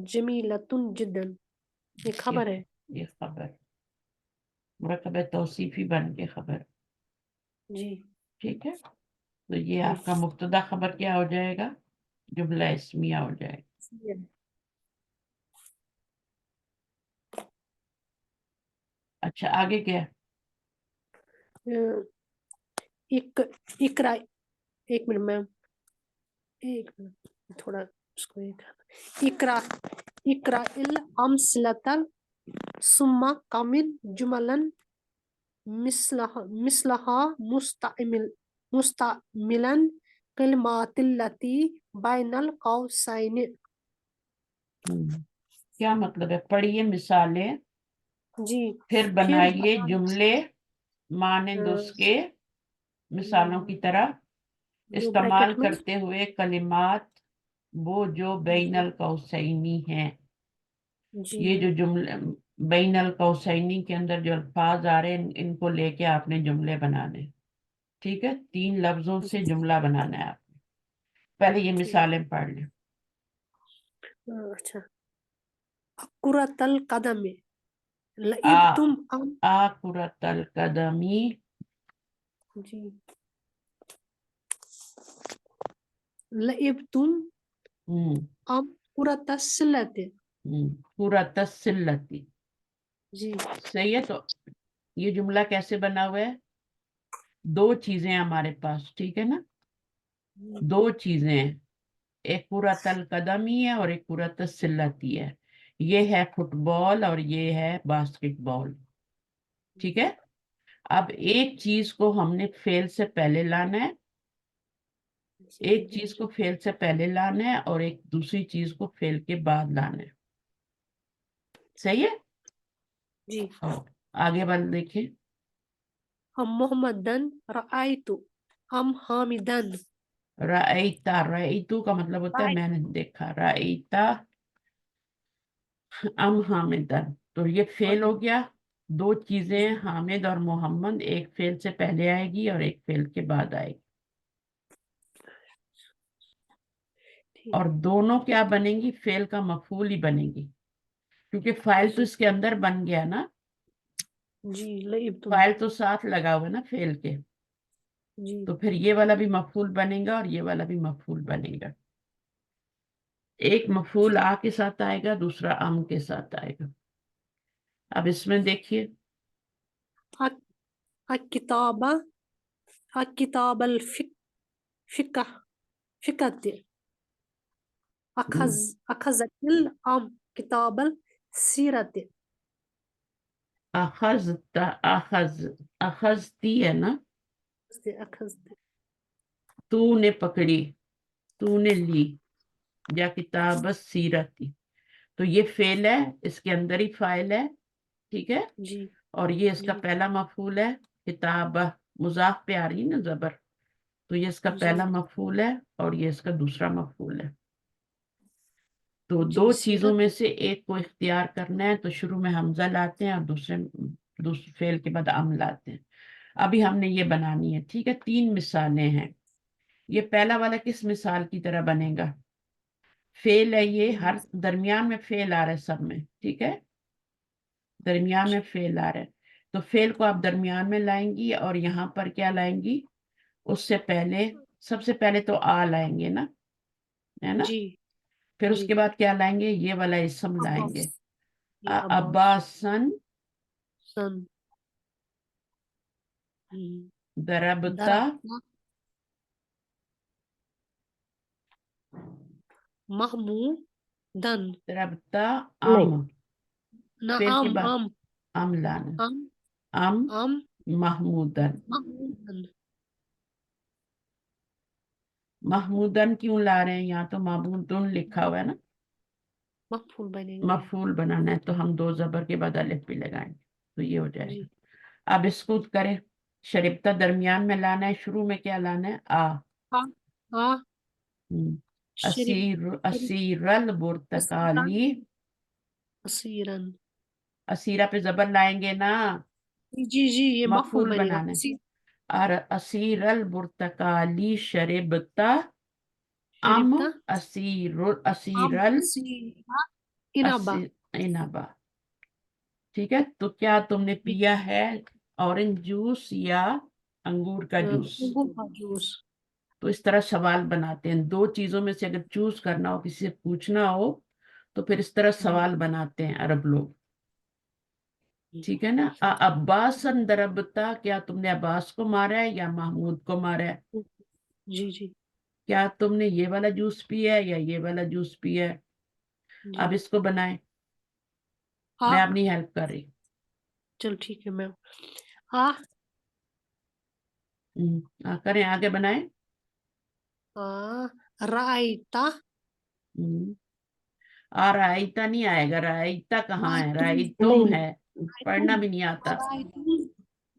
جمیلۃ جدا، یہ خبر ہے. یہ خبر مرکب توصیفی بن کے خبر. جی ٹھیک ہے، تو یہ جی آپ کا مبتدا خبر کیا ہو جائے گا؟ جملہ اسمیہ ہو جائے گا. اچھا آگے کیا؟ اقرا، ایک منٹ میم، ایک منٹ تھوڑا اس کو اقرا، اقرا الامثلۃ ثم کمل جملن مثلها مستعملا کلمات التي بین القوسین. کیا مطلب ہے؟ پڑھیے مثالیں، جی پھر بنائیے جملے مانند اس کے مثالوں کی طرح جو استعمال بریکٹ میں. کرتے ہوئے کلمات وہ جو بین القوسینی ہیں. جی یہ میم. جو جملے بین القوسینی کے اندر جو الفاظ آ رہے ہیں ان کو لے کے آپ نے جملے بنانے. ٹھیک ہے، 3 لفظوں سے جملہ بنانا ہے آپ نے. پہلے یہ مثالیں پڑھ لیں. اچھا، کرۃ القدم آ لعبتم ام. کرۃ القدمی. جی لعبتم ام کرۃ السلۃ. کرۃ السلتی. جی صحیح ہے، تو یہ جملہ کیسے بنا ہوا ہے؟ 2 چیزیں ہمارے پاس. ٹھیک ہے نا، 2 چیزیں ہیں، ایک کرۃ القدمی ہے اور ایک کرۃ السلتی ہے. یہ ہے فٹ بال اور یہ ہے باسکٹ بال. ٹھیک ہے، اب ایک چیز کو ہم نے فعل سے پہلے لانا ہے، ایک چیز کو فعل سے پہلے لانا ہے اور ایک دوسری چیز کو فعل کے بعد لانا ہے. صحیح ہے، جی. اور آگے بل دیکھیں. ام محمدن رأیت ام حامدن. رأیتا، رأیتو کا مطلب ہوتا ہے میں نے دیکھا. رأیتا ام حامدن، تو یہ فعل ہو گیا. 2 چیزیں حامد اور محمد، ایک فعل سے پہلے آئے گی اور ایک فعل کے بعد آئے گی. اور دونوں کیا بنیں گی؟ فعل کا مفعول ہی بنے گی، کیونکہ فاعل تو اس کے اندر بن گیا نا. جی لعبتم. فاعل تو ساتھ لگا ہوا نا فعل کے، جی تو پھر یہ والا بھی مفعول بنے گا اور یہ والا بھی مفعول بنے گا. ایک مفعول آ کے ساتھ آئے گا، دوسرا ام کے ساتھ آئے گا. اب اس میں دیکھیے، الکتاب، الکتاب الفقہ، فقط اخذ الام کتاب السیرت. اخذتی ہے نا، اخذ. تو نے پکڑی، تو نے لی، یا کتاب السیرتی. تو یہ فعل ہے، اس کے اندر ہی فاعل ہے. ٹھیک ہے، جی اور یہ اس کا جی پہلا مفعول ہے. کتاب مضاف پہ آ رہی نا زبر، تو یہ اس کا جی پہلا مفعول ہے اور یہ اس کا دوسرا مفعول ہے. تو جی 2 چیزوں سیرت. میں سے ایک کو اختیار کرنا ہے، تو شروع میں حمزہ لاتے ہیں اور دوسرے فعل کے بعد ام لاتے ہیں. ابھی ہم نے یہ بنانی ہے. ٹھیک ہے، 3 مثالیں ہیں. یہ پہلا والا کس مثال کی طرح بنے گا؟ فعل ہے، یہ ہر درمیان میں فعل آ رہا ہے سب میں. ٹھیک ہے، درمیان میں فعل آ رہا ہے، تو فعل کو آپ درمیان میں لائیں گی اور یہاں پر کیا لائیں گی؟ اس سے پہلے، سب سے پہلے تو آ لائیں گے نا، ہے نا. جی پھر اس جی کے بعد کیا لائیں گے؟ یہ والا اسم لائیں عباس. گے. یہ عباس عباسن سن. ضربتا درخت महमूदन तरबता नहीं अम, ना फिर के आम बाद आम अम लाना, आम अम आम महमूदन। महमूदन महमूदन क्यों ला रहे हैं, यहाँ तो महमूदुन लिखा हुआ है ना, मफूल बनेगा ये। मफूल बनाना है तो हम दो जबर के बाद अलिफ भी लगाएंगे तो ये हो जाएगा। जी अब इसको करें, शरीबता दरमियान में लाना है, शुरू में क्या लाना है, आ। आ आ हम्म, शरीब असीरल असीरन बुर्तकाली, असीरन असीरा पे जबर लाएंगे ना, जी जी ये मफूल मफूल बनेगा बनाना है। और असीरल बुर्तकाली शरीबता अम शरीबता आम असीरल असीरा इनाबा इनाबा। ठीक है, तो क्या तुमने पिया है ऑरेंज जूस या अंगूर का जूस। अंगूर का जूस। तो इस तरह सवाल बनाते हैं, दो चीजों में से अगर चूज करना हो, किसी से पूछना हो, तो फिर इस तरह सवाल बनाते हैं अरब लोग। ठीक है ना। अब्बासन दरबता, क्या तुमने अब्बास को मारा है या महमूद को मारा है। जी जी क्या तुमने ये वाला जूस पिया है या ये वाला जूस पिया है। जी अब इसको बनाएं, आ मैं अपनी हेल्प कर रही। चलो ठीक है मैम। आ करें, आगे बनाएं। रायता हम्म, आ रायता नहीं आएगा, रायता कहाँ है, रायतुम रायतुम नहीं है, पढ़ना भी नहीं आता। रायतुम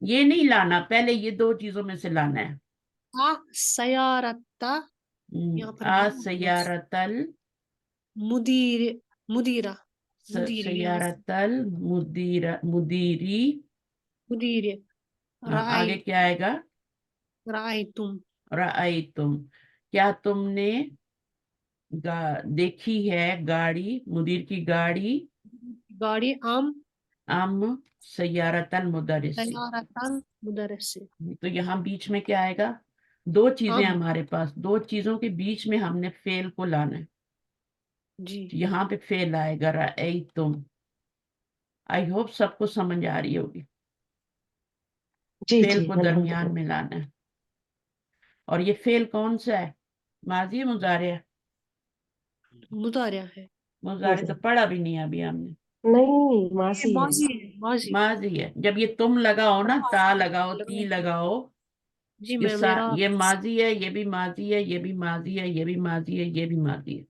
ये नहीं लाना, पहले ये दो चीजों में से लाना है। आ सयारता यहाँ पर आ सयारतल, मुदीर मुदीरा मुदीर यहाँ से सयारतल मुदीरी। मुदीर हाँ, राय आगे क्या आएगा, रायतुम तुम, क्या तुमने देखी है गाड़ी, मुदीर की गाड़ी। गाड़ी आम अम सयारतल मुदरिस। सयारतन मुदरस से तो यहाँ बीच में क्या आएगा, दो चीजें आम हमारे पास, दो चीजों के बीच में हमने फेल को लाना है। जी तो यहाँ पे फेल आएगा रअई तुम। आई होप सबको समझ आ रही होगी। जी फेल जी को दरमियान अल्हम्दुलिल्लाह। में लाना है। और ये फेल कौन सा है, माजी है मुजारे है। मुदारिया है मुजारे तो पढ़ा भी नहीं अभी हमने। नहीं ये मासी है। माजी है माजी माजी है, जब ये तुम लगाओ ना, ता लगाओ, ती लगाओ लगाओ, जी मैम मेरा ये माजी है, ये भी माजी है, ये भी माजी है, ये भी माजी है, ये भी माजी है।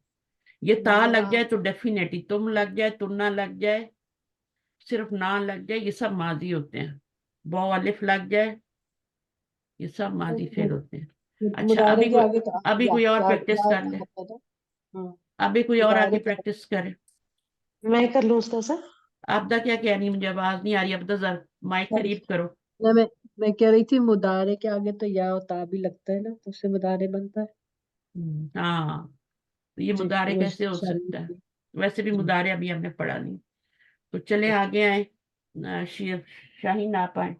ये ता जी लग मेरा जाए तो डेफिनेटली, तुम लग जाए, तुन्ना लग जाए, सिर्फ ना लग जाए, ये सब माजी होते हैं। बौ अलिफ लग जाए, ये सब माजी फेल होते हैं। अच्छा, मुदारे के आगे तो अभी या कोई और या प्रैक्टिस या कर का ले, मतलब है। हम्म, अभी कोई और मुदारे आगे का प्रैक्टिस करे। मैं कर लूँ उसका सर। आपदा क्या कह रही है, मुझे आवाज नहीं आ रही, आपदा जरा माइक मतलब करीब करो। ना, मैं कह रही थी मुदारे के आगे तो या और ता भी लगता है ना, तो उससे मुदारे बनता है। हाँ, तो ये जी मुदारे वो कैसे हो शायद। सकता है। वैसे भी हम्म, मुदारे अभी हमने पढ़ा नहीं। तो चले आगे आए, शाहीन आप आए।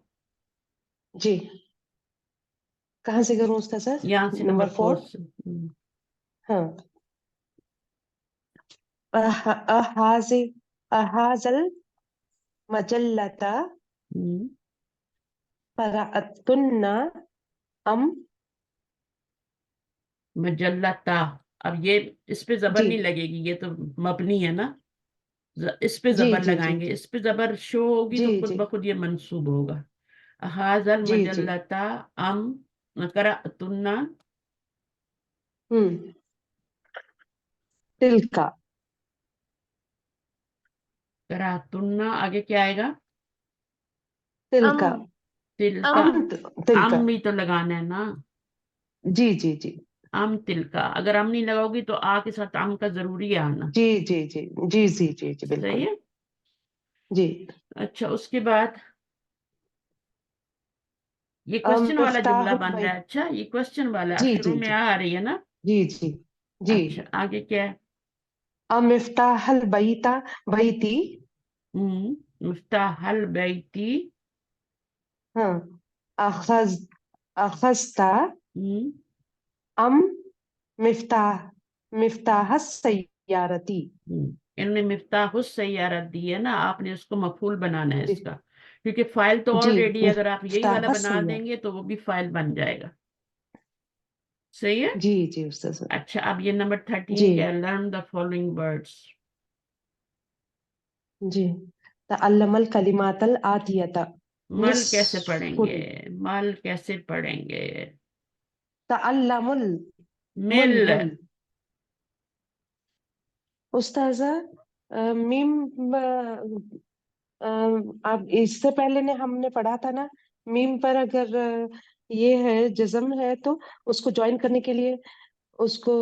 जी कहाँ से करूँ उसका सर। यहाँ से नंबर नंबर 4 4। से। हाँ अहाजे अहाजल मजल्लता हम्म, क़राअतुन्ना अम। मजल्लता। अब ये इस पे जबर जी नहीं लगेगी, ये तो मबनी है ना, इस पे जी जबर जी जी लगाएंगे, जी इस पे जबर शो होगी जी तो खुद जी ब खुद ये मंसूब होगा। हाजल जी जी। मजल्लता अम करअतुन्ना, हम्म तिलका करातुन्ना, आगे क्या आएगा, अम तिलका तिलका। अम तिलका। अम भी तो लगाना है ना, जी जी जी अम तिलका, अगर अम नहीं लगाओगी तो आ के साथ अम का जरूरी है आना। जी जी जी जी जी जी जी सही बिल्कुल। है। जी अच्छा, उसके बाद ये क्वेश्चन वाला जुमला मिफ्ताहुल बन रहा बैत। है। अच्छा, ये क्वेश्चन वाला अब जी शुरू जी में जी आ रही है ना। जी जी जी। अच्छा, आगे क्या है। मिफ्ताहल बैता बैती। मुफ्ताहल बैती। हाँ अखज अखस्ता हम्म, अम मिफ्ताह मिफ्ताह सैयारती। इन्होंने मिफ्ताहुस सैयारत दी है ना, आपने उसको मफूल बनाना है जी इसका, क्योंकि फाइल तो जी ऑलरेडी, अगर आप यही वाला मिफ्ताह बना सैयार। देंगे तो वो भी फाइल बन जाएगा। सही है। जी जी उस्ताद। अच्छा, अब ये नंबर 13 जी क्या, लर्न द फॉलोइंग वर्ड्स। जी। तअल्लमल कलिमातल आतियता मल कैसे निस्फुन। पढ़ेंगे, मल कैसे पढ़ेंगे? तअल्लमुल मुल मिल। मुल उस्ताजा मीम अब इससे पहले ने हमने पढ़ा था ना, मीम पर अगर ये है जज्म है तो उसको ज्वाइन करने के लिए उसको,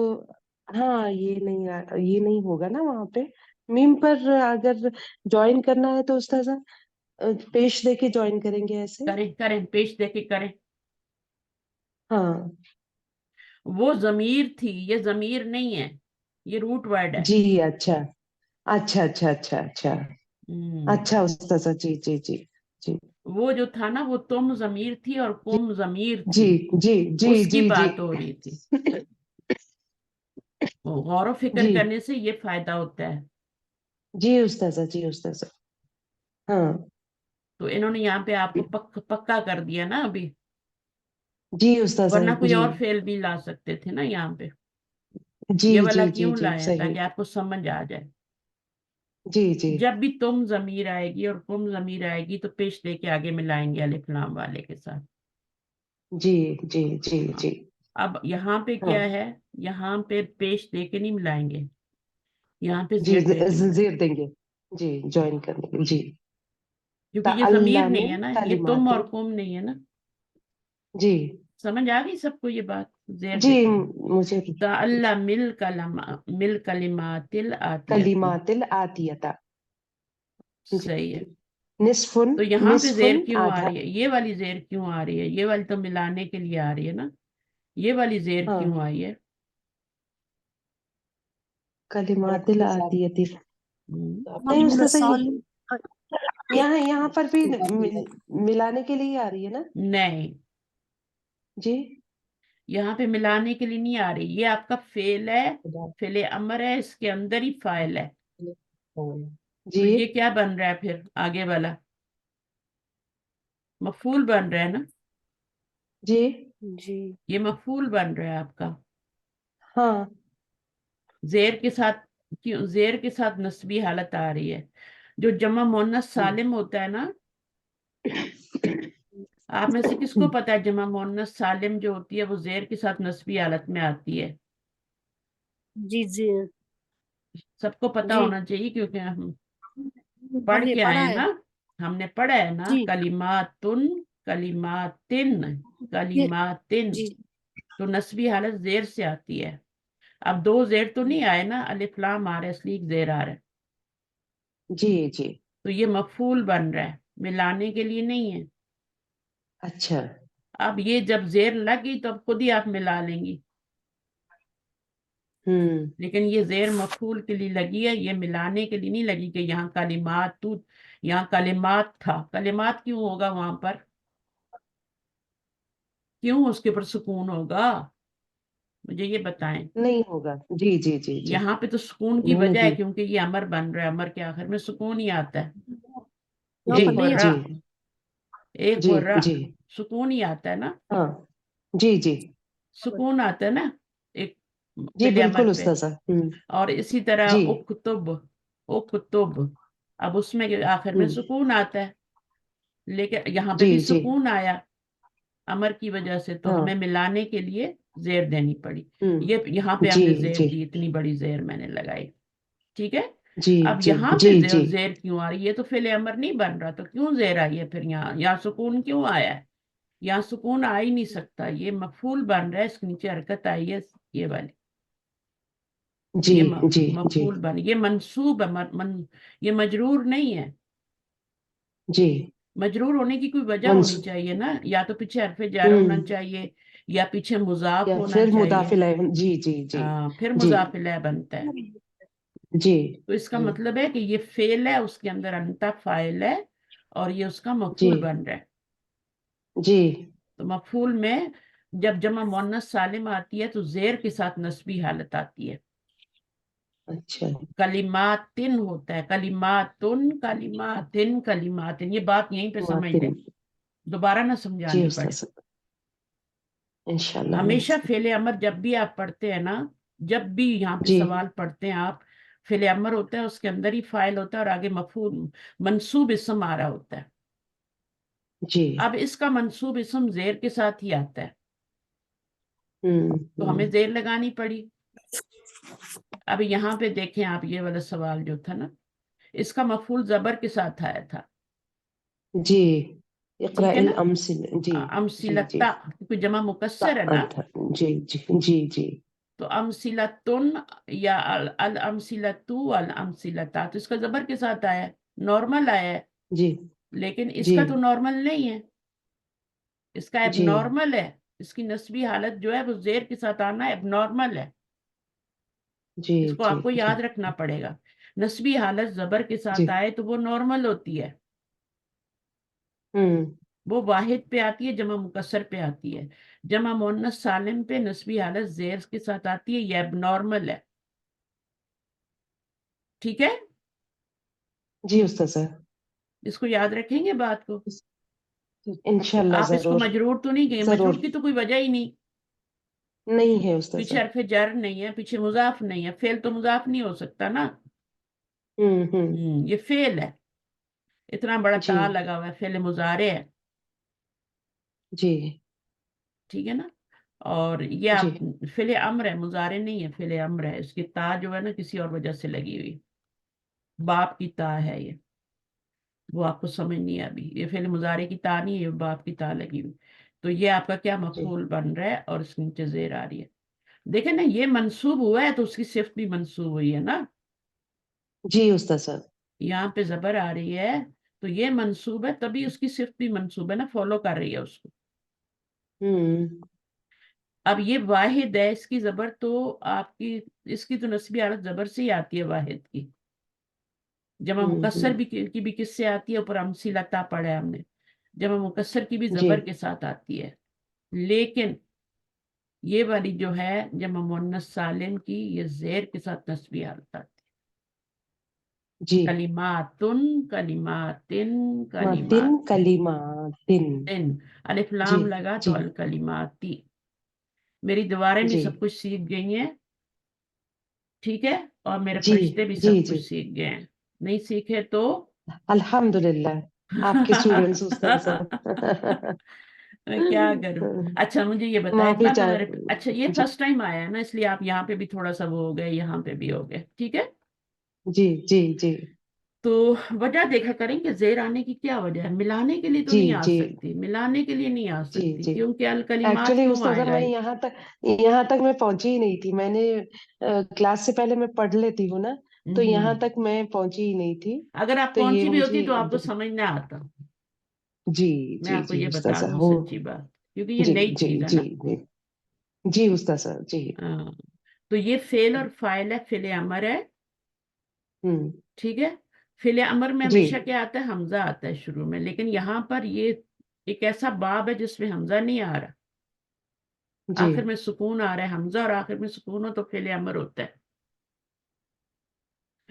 हाँ ये नहीं होगा ना वहां पे। मीम पर अगर ज्वाइन करना है तो उस्ताजा पेश दे के ज्वाइन करेंगे ऐसे। करें करें, पेश देके करें। हाँ वो जमीर थी, ये जमीर नहीं है, ये रूट वर्ड है। जी। अच्छा अच्छा अच्छा अच्छा अच्छा। हम्म। अच्छा उस्ताजा जी जी जी जी वो जो था ना, वो तुम जमीर थी और जी कुम जमीर जी थी, जी जी उसकी जी जी बात हो रही थी। वो गौर फिक्र जी करने से ये फायदा होता है। जी उस्ताजा जी उस्ताजा। हाँ तो इन्होंने यहाँ पे आपको पक्का कर दिया ना अभी, जी उस्ताजा वरना कोई जी और फेल भी ला सकते थे ना यहाँ पे। जी ये वाला जी जी क्यों जी लाया, सही। ताकि आपको समझ आ जाए। जी जी जब भी तुम जमीर आएगी और कुम जमीर आएगी तो पेश दे के आगे मिलाएंगे अलिफ लाम वाले के साथ। जी जी जी हाँ। जी। अब यहाँ पे क्या हाँ है, यहाँ पे पेश दे के नहीं मिलाएंगे, यहाँ पे जी जेर दे के जेर मिलाएंगे। देंगे। जी ज्वाइन करने के जी। क्योंकि ये जमीर तअल्लमु नहीं है ना, ये तुम और कलिमातिल। कुम नहीं है ना। जी समझ आ गई सबको ये बात, जेर जी देके। मुझे तअल्ला मिल कलिमातिल आतियती। कलिमातिल आतियता। सही जी है। निस्फुन तो यहाँ पे जेर निस्फुन क्यों आ आधा। रही है, ये वाली जेर क्यों आ रही है? ये वाली तो मिलाने के लिए आ रही है ना, ये वाली जेर क्यों हाँ आई है? कलिमातिल आतियती। हम्म, नहीं मिन उसका सही, सालिम। हाँ, यहाँ पर भी मिलाने के लिए आ रही है ना। नहीं, जी यहाँ पे मिलाने के लिए नहीं आ रही, ये आपका फेल है, फेले अमर है, इसके अंदर ही फाइल है। जी तो ये क्या बन रहा है फिर आगे वाला? मफूल बन रहा है ना, जी जी ये मफूल बन रहा है आपका। हाँ जेर के साथ, क्यों जेर के साथ नस्बी हालत आ रही है? जो जमा मुन्नस सालिम होता है ना, आप में से किसको पता है जमा मुन्नस सालिम जो होती है वो जेर के साथ नस्बी हालत में आती है? जी जी सबको पता जी होना चाहिए, क्योंकि हम पढ़ हमने के आए पढ़ा हैं है। ना, हमने पढ़ा है ना, जी कलिमातुन, कलिमातिन, ये- कलिमातिन। जी तो नस्बी हालत जेर से आती है। अब दो जेर तो नहीं आए ना, अलिफ लाम आ रहा है इसलिए एक जेर आ रहा है। जी जी। तो ये मफूल बन रहा है, मिलाने के लिए नहीं है। अच्छा अब ये जब जेर लगी तो अब खुद ही आप मिला लेंगी, हम्म। लेकिन ये जेर मफूल के लिए लगी है, ये मिलाने के लिए नहीं लगी कि यहाँ कलिमात तू, यहाँ कलिमात था। कलिमात क्यों होगा वहां पर, क्यों उसके ऊपर सुकून होगा? मुझे ये बताएं। नहीं होगा जी जी जी जी। यहाँ पे तो सुकून की उन्होंने वजह है भी क्योंकि ये अमर बन रहा है, अमर के आखिर में सुकून ही आता है। यहाँ जी पर एक नहीं हुर्रा, जी आता। एक जी हुर्रा, जी। सुकून ही आता है ना, हाँ जी जी सुकून आता है ना एक जी फिल अमर बिल्कुल पे। उस्ताद साहब। और इसी तरह जी उक्तुब, उक्तुब, अब उसमें के आखिर में हम्म। सुकून आता है, लेकिन यहाँ पे जी भी जी सुकून आया अमर की वजह से, तो हमें हाँ मिलाने के लिए जेर देनी पड़ी। ये यहाँ पे जी हमने जेर जी दी, इतनी बड़ी जेर मैंने लगाई। ठीक है। जी अब जी यहाँ पे जी जी जेर क्यों आ रही है? ये तो फेले अमर नहीं बन रहा, तो क्यों जेर आई है फिर? यहाँ सुकून क्यों आया है? यहाँ सुकून आ ही नहीं सकता, ये मफूल बन रहा है, इसके नीचे हरकत आई है ये वाली। जी ये जी जी मफूल बन, ये मंसूब है, ये मजरूर नहीं है। जी मजरूर होने की कोई वजह मंस होनी चाहिए ना, या तो पीछे हरफे जार होना हम्म। चाहिए, या पीछे मुजाफ या होना फिर चाहिए। मुदाफिल है जी जी जी फिर जी मुजाफिल बनता है। जी तो इसका मतलब है कि ये फेल है, उसके अंदर अंता फाइल है, और ये उसका जी मफूल बन रहा है। जी। तो मफूल में जब जमा मुन्नस सालिम आती है तो जेर के साथ नस्बी हालत आती है। अच्छा कलिमातिन होता है, कलिमातुन, कलिमातिन, कलिमातिन, ये बात यहीं पे समझ मातिन लें, दोबारा ना जी समझानी उस्ताद पड़े। साहब। इंशाल्लाह हमेशा नमस्ते। फेले अमर जब भी आप पढ़ते हैं ना, जब भी यहाँ पे जी सवाल पढ़ते हैं आप, फेले अमर होता है, उसके अंदर ही फाइल होता है और आगे मफूल मंसूब इसम आ रहा होता है। जी। अब इसका मंसूब इसम जेर के साथ ही आता है, तो हमें हम्म। जेर लगानी पड़ी। अब यहाँ पे देखें आप, ये वाला सवाल जो था ना, इसका मफूल जबर के साथ आया था, जी ठीक है इक़राइल ना। अमसिल। जी जी जी। अमसिलता, क्योंकि जमा मुकस्सर है ना, जी जी जी जी। तो अमसिलतुन या अल अमसिलतु अल अमसिलता, तो इसका जबर के साथ आया है, नॉर्मल आया है, जी लेकिन जी इसका तो नॉर्मल नहीं है, इसका जी एबनॉर्मल है। इसकी नस्बी हालत जो है वो जेर के साथ आना एबनॉर्मल है, जी इसको जी आपको जी याद रखना पड़ेगा। नस्बी हालत जबर के साथ जी। आए तो वो नॉर्मल होती है, हम्म वो वाहिद पे आती है, जमा मुकस्सर पे आती है। जमा मुअन्नस सालिम पे नस्बी हालत जेर के साथ आती है, ये एबनॉर्मल है, ठीक है। जी उस्ताद सर। इसको याद रखेंगे बात को। तो इंशाल्लाह आप इसको जरूर मजरूर तो नहीं गए, मजरूर जरूर। की तो कोई वजह ही नहीं, नहीं है उस्ताद पीछे सर। हरफ जर नहीं है, पीछे मुजाफ नहीं है, फेल तो मुजाफ नहीं हो सकता ना। हम्म। ये फेल है, इतना बड़ा जी ता लगा हुआ है, फेल मुजारे है, जी ठीक है ना। और ये जी आप, फेल अम्र है, मुजारे नहीं है, फेल अम्र है, इसकी ता जो है ना किसी और वजह से लगी हुई, बाप की ता है ये, वो आपको समझ नहीं है अभी, ये फेल मुजारे की ता नहीं है, ये बाप की ता लगी हुई। तो ये आपका क्या जी मफूल बन रहा है, और इसके नीचे जेर आ रही है। देखे ना, ये मंसूब हुआ है तो उसकी सिफ्त भी मंसूब हुई है ना, जी उस्ताद सर। यहाँ पे जबर आ रही है तो ये मंसूब है, तभी उसकी सिफ्त भी मंसूब है ना, फॉलो कर रही है उसको। हम्म अब ये वाहिद है, इसकी जबर तो आपकी, इसकी तो नस्बी हालत जबर से ही आती है वाहिद की। जमा मुकस्सर हम्म। भी की भी किससे आती है, ऊपर अमसिलता पढ़ा है हमने, जमा मुकस्सर की भी जी जबर के साथ आती है, लेकिन ये वाली जो है जमा मुअन्नस सालिम की, ये जेर के साथ नस्बी हालत आती जी। है। कलिमातुन, कलिमातिन, मातिन कलिमातिन, कलिमातिन। अलिफ जी लाम लगा तो जी अल कलिमाती। मेरी दीवारें भी जी सब कुछ सीख गई हैं, ठीक है, और मेरे जी फरिश्ते भी जी सब कुछ जी। सीख गए हैं, नहीं सीखे तो अल्हम्दुलिल्लाह आपके स्टूडेंट्स उस्ताद सर। मैं क्या करूं। अच्छा मुझे ये बताएं, माफी इतना तो चाह। मेरे, अच्छा ये जी फर्स्ट टाइम आया है ना, इसलिए आप यहाँ पे भी थोड़ा सा वो हो गए, यहाँ पे भी हो गए, ठीक है। जी जी जी तो वजह देखा करेंगे, जेर आने की क्या वजह है, मिलाने के लिए तो जी नहीं आ जी सकती, मिलाने के लिए नहीं आ जी सकती, जी। क्योंकि अल कलिमात एक्चुअली क्यों उस्ताद सर आएगा। मैं यहाँ तक मैं पहुंची ही नहीं थी। मैंने क्लास से पहले मैं पढ़ लेती हूँ ना, तो यहाँ हम्म, तक मैं पहुंची ही नहीं थी। अगर आप तो ये पहुंची भी होती मुझे तो आपको समझ ना आता, जी मैं जी आपको जी ये उस्ताद बता सर दूं वो। सच्ची बात, क्योंकि ये जी नई जी चीज है जी ना। जी जी उस्ताद सर जी। हाँ, तो ये फेल और फाइल है, फेल अमर है, हम्म। ठीक है। फेल अमर में जी हमेशा क्या आता है, हमजा आता है शुरू में, लेकिन यहाँ पर ये एक ऐसा बाब है जिसमें हमजा नहीं आ रहा, जी। आखिर में सुकून आ रहा है, हमजा और आखिर में सुकून हो तो फेल अमर होता है।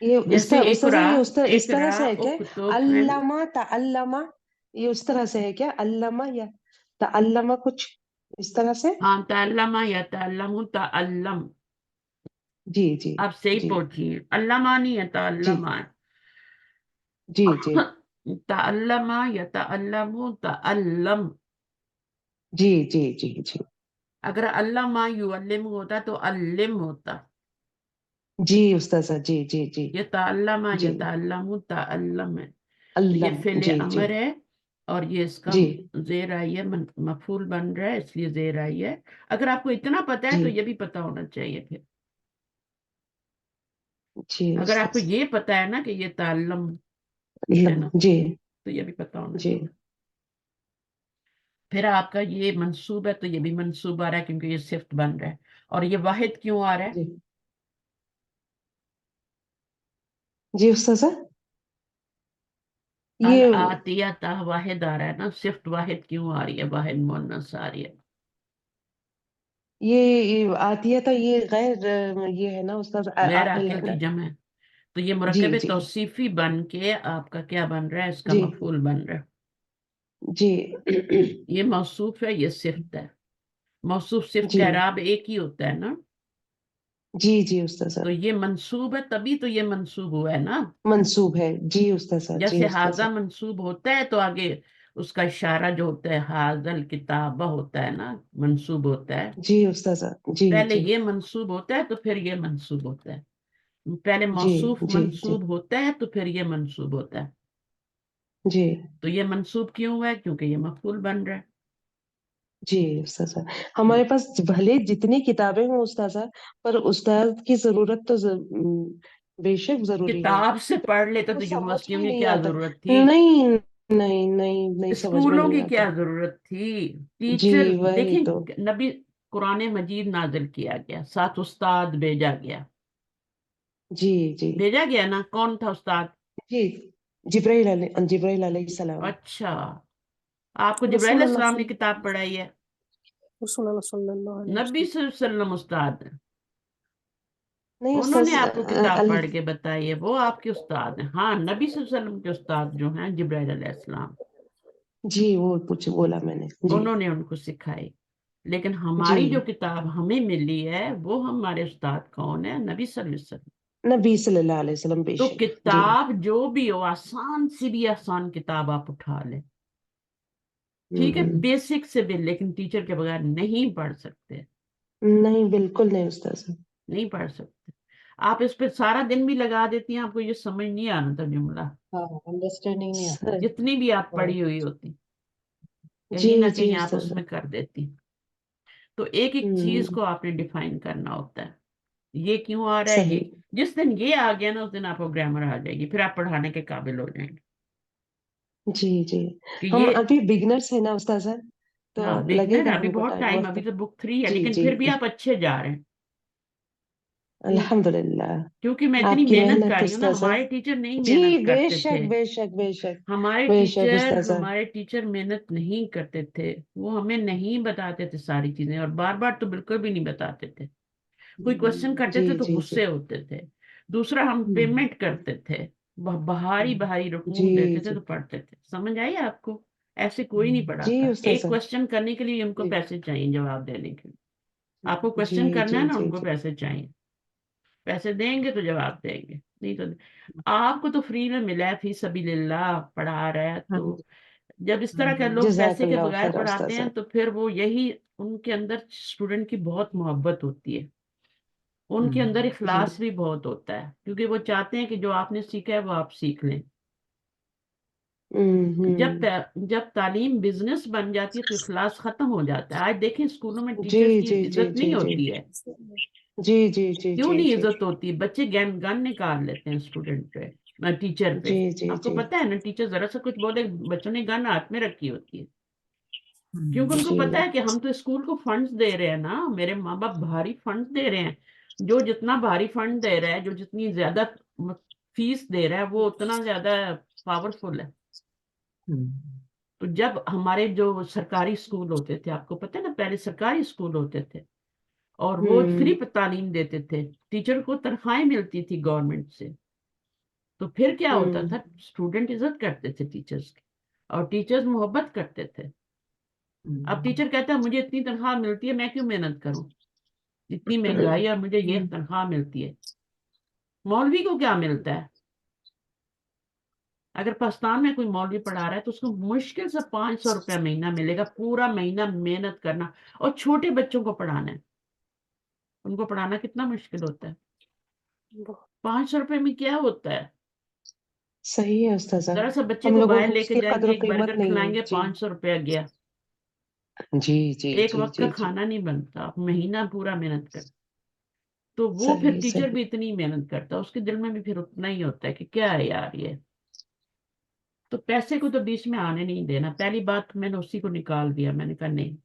ये जैसे उस्ताद सर इकरा, ये इस तरह इकरा से है क्या? उक्तुब है ना। अल्लमा तअल्लमा, ये उस तरह से है क्या? अल्लमा या तअल्लमा कुछ इस तरह से? हाँ, तअल्लमा या तअल्लमु तअल्लम, जी जी आप सही जी पहुंची हैं, अल्लमा नहीं है, जी तअल्लमा है। जी जी तअल्लमा या तअल्लमु तअल्लम, जी जी जी जी अगर अल्लमा युअल्लिम होता तो अल्लिम होता, जी उस्ताद सर जी जी जी ये तअल्लमा या जी। तअल्लमु तअल्लम है। तो ये अल्लम फेले जी जी अमर है, और ये इसका जी जेर आई है, मफूल बन रहा है, इसलिए जेर आई है। अगर आपको इतना पता है जी तो ये भी पता होना चाहिए फिर। जी अगर उस्ताद आपको सर। ये पता है ना कि ये ताल्लम है अल्लम ना, जी तो ये भी पता होना जी चाहिए। फिर आपका ये मंसूब है तो ये भी मंसूब आ रहा है, क्योंकि ये सिफ्त बन रहा है। और ये वाहिद क्यों आ रहा है, जी जी उस्ताद सर। अल ये आतियता वाहिद आ रहा है ना, सिफ्त वाहिद क्यों आ रही है, वाहिद मुअन्नस आ रही है। ये आतिया तो ये गैर ये है ना उस्ताद गैर आकिल आकिल है की ना? जम है, तो ये जी मुरक्कब जी तौसीफी बन के आपका क्या बन रहा है, इसका जी मफूल बन रहा है। जी ये मौसूफ है, ये सिफ्त है, मौसूफ सिर्फ जी कैराब एक ही होता है ना, जी जी उस्ताद तो साहब, ये मंसूब है, तभी तो ये मंसूब हुआ है ना। मंसूब है। जी उस्ताद साहब, जी जैसे उस्ताद हाजा साहब, मंसूब होता है तो आगे उसका इशारा जो होता है हाजल किताब होता है ना, मंसूब होता है। जी उस्ताद साहब, जी पहले जी ये मंसूब होता है तो फिर ये मंसूब होता है। पहले जी मौसूफ जी जी मंसूब होता है तो फिर ये मंसूब होता है। जी तो ये मंसूब क्यों हुआ है? क्योंकि ये मफूल बन रहा है। जी उस्ताद साहब। हमारे पास भले जितनी किताबें हों उस्ताद साहब, पर उस्ताद की जरूरत तो बेशक जरूरी है। किताब से पढ़ लेते तो तो समझ में यूनिवर्सिटियों ही की नहीं क्या आता। जरूरत थी? नहीं नहीं नहीं नहीं, समझ में स्कूलों नहीं की आता। क्या जरूरत थी? जी टीचर वही देखें, तो। नबी कुरान मजीद नाजिल किया गया, साथ उस्ताद भेजा गया। जी जी भेजा गया ना, कौन था उस्ताद? जी, जिब्राइल अलैहिस्सलाम। अच्छा, आपको जिब्राइल रसूलुल्लाह अलैहिस्सलाम ने किताब पढ़ाई है? सल्लल्लाहु अलैहि नबी वसल्लम। सल्लल्लाहु अलैहि वसल्लम उस्ताद हैं। नहीं उस्ताद उन्होंने आपको किताब अल, पढ़ के बताई है, वो आपके उस्ताद हैं। हाँ, नबी सल्लल्लाहु अलैहि वसल्लम के उस्ताद जो हैं जिब्राइल अलैहिस्सलाम, जी वो कुछ बोला मैंने। जी उन्होंने उनको सिखाई। लेकिन जी, हमारी जो किताब हमें मिली है वो हमारे उस्ताद कौन है? नबी सल्लल्लाहु अलैहि वसल्लम। नबी सल्लल्लाहु अलैहि वसल्लम तो बेशक। जी किताब जो भी हो, आसान से भी आसान किताब आप उठा लें, ठीक है, हम्म, बेसिक से भी, लेकिन टीचर के बगैर नहीं पढ़ सकते। नहीं बिल्कुल नहीं उस्ताद साहब। नहीं पढ़ सकते। आप इस पे सारा दिन भी लगा देती हैं, आपको ये समझ नहीं आना था जुमला, हाँ, अंडरस्टैंडिंग नहीं आता। सही। जितनी भी आप हाँ, पढ़ी हुई होती, जी कहीं ना जी कहीं आप उस्ताद उसमें साहब। कर देती। तो एक एक चीज हम्म, को आपने डिफाइन करना होता है। ये क्यों आ रहा है? सही। ये जिस दिन ये आ गया ना, उस दिन आपको ग्रामर आ जाएगी, फिर आप पढ़ाने के काबिल हो जाएंगे जी जी, कि हम ये। अभी बिगनर्स है ना उस्ताद साहब, तो हाँ, बिगनर लगेगा है, अभी हमको बहुत टाइम, टाइम, वक्त। अभी तो बुक 3 है, जी लेकिन जी फिर भी आप अच्छे जा रहे हैं। क्योंकि मैं अल्हम्दुलिल्लाह, इतनी आपकी मेहनत कर मेहनत रही हूँ ना, उस्ताद हमारे साहब। टीचर नहीं जी मेहनत करते थे। बेशक बेशक बेशक, हमारे बेशक टीचर उस्ताद साहब। हमारे टीचर मेहनत नहीं करते थे, वो हमें नहीं बताते थे सारी चीजें, और बार बार तो बिल्कुल भी नहीं बताते थे। कोई क्वेश्चन करते जी थे तो जी जी गुस्से होते थे। दूसरा, हम हम्म, पेमेंट करते थे, भारी भारी जी रकूम देते थे जी तो पढ़ते थे। समझ आई आपको? ऐसे कोई नहीं जी पढ़ाता। उस्ताद एक साहब। क्वेश्चन करने के लिए उनको जी पैसे चाहिए जवाब देने के लिए। आपको जी क्वेश्चन करना जी है ना, जी उनको जी पैसे चाहिए। पैसे देंगे तो जवाब देंगे, नहीं तो आपको तो फ्री में मिला है, फी सबिलिल्लाह पढ़ा रहा है। हाँ, तो जब इस तरह के लोग पैसे के जज़ाकल्लाहु बगैर खैर उस्ताद पढ़ाते हैं साहब। तो फिर वो यही, उनके अंदर स्टूडेंट की बहुत मोहब्बत होती है, उनके अंदर जी इखलास भी बहुत होता है, क्योंकि वो चाहते हैं कि जो आपने सीखा है वो आप सीख लें। हम्म, जब तालीम बिजनेस बन जाती है तो इखलास खत्म हो जाता है। आज देखें, स्कूलों में जी टीचर्स की जी जी इज्जत जी नहीं जी होती है। जी जी जी क्यों जी नहीं जी इज्जत होती? बच्चे गन गन निकाल लेते हैं स्टूडेंट पे, टीचर पे। जी जी आपको जी पता है ना, टीचर जरा सा कुछ बोले, बच्चों ने गन हाथ में रखी होती है, क्योंकि उनको जी पता है कि हम तो स्कूल को फंड्स दे रहे हैं ना, मेरे माँ बाप भारी फंड्स दे रहे हैं। जो जितना भारी फंड दे रहा है, जो जितनी ज्यादा फीस दे रहा है, वो उतना ज्यादा पावरफुल है। तो जब हमारे जो सरकारी स्कूल होते थे, आपको पता है ना, पहले सरकारी स्कूल होते थे और वो फ्री हम्म तालीम देते थे, टीचर को तनख्वाहें मिलती थी गवर्नमेंट से। तो फिर क्या होता हम्म था, स्टूडेंट इज्जत करते थे टीचर्स की, और टीचर्स मोहब्बत करते थे। अब टीचर कहता है मुझे इतनी तनख्वाह मिलती है, मैं क्यों मेहनत करूं, इतनी महंगाई और मुझे ये तनख्वाह मिलती है। मौलवी को क्या मिलता है? अगर पाकिस्तान में कोई मौलवी पढ़ा रहा है तो उसको मुश्किल से 500 रुपया महीना मिलेगा, पूरा महीना मेहनत करना, और छोटे बच्चों को पढ़ाना है। उनको पढ़ाना कितना मुश्किल होता है। 500 रुपये में क्या होता है? सही है उस्ताद जरा साहब। सा बच्चे हम को लोगों बाहर को लेके उसकी कदर जाएंगे, एक कीमत बर्गर नहीं है। खिलाएंगे, जी 500 रुपया गया। जी जी एक जी वक्त का जी जी, खाना नहीं बनता, आप महीना पूरा मेहनत कर। तो वो फिर सही टीचर सही। भी इतनी मेहनत करता है, उसके दिल में भी फिर उतना ही होता है कि क्या है यार ये। तो पैसे को तो बीच में आने नहीं देना, पहली बात मैंने उसी को निकाल दिया, मैंने कहा नहीं।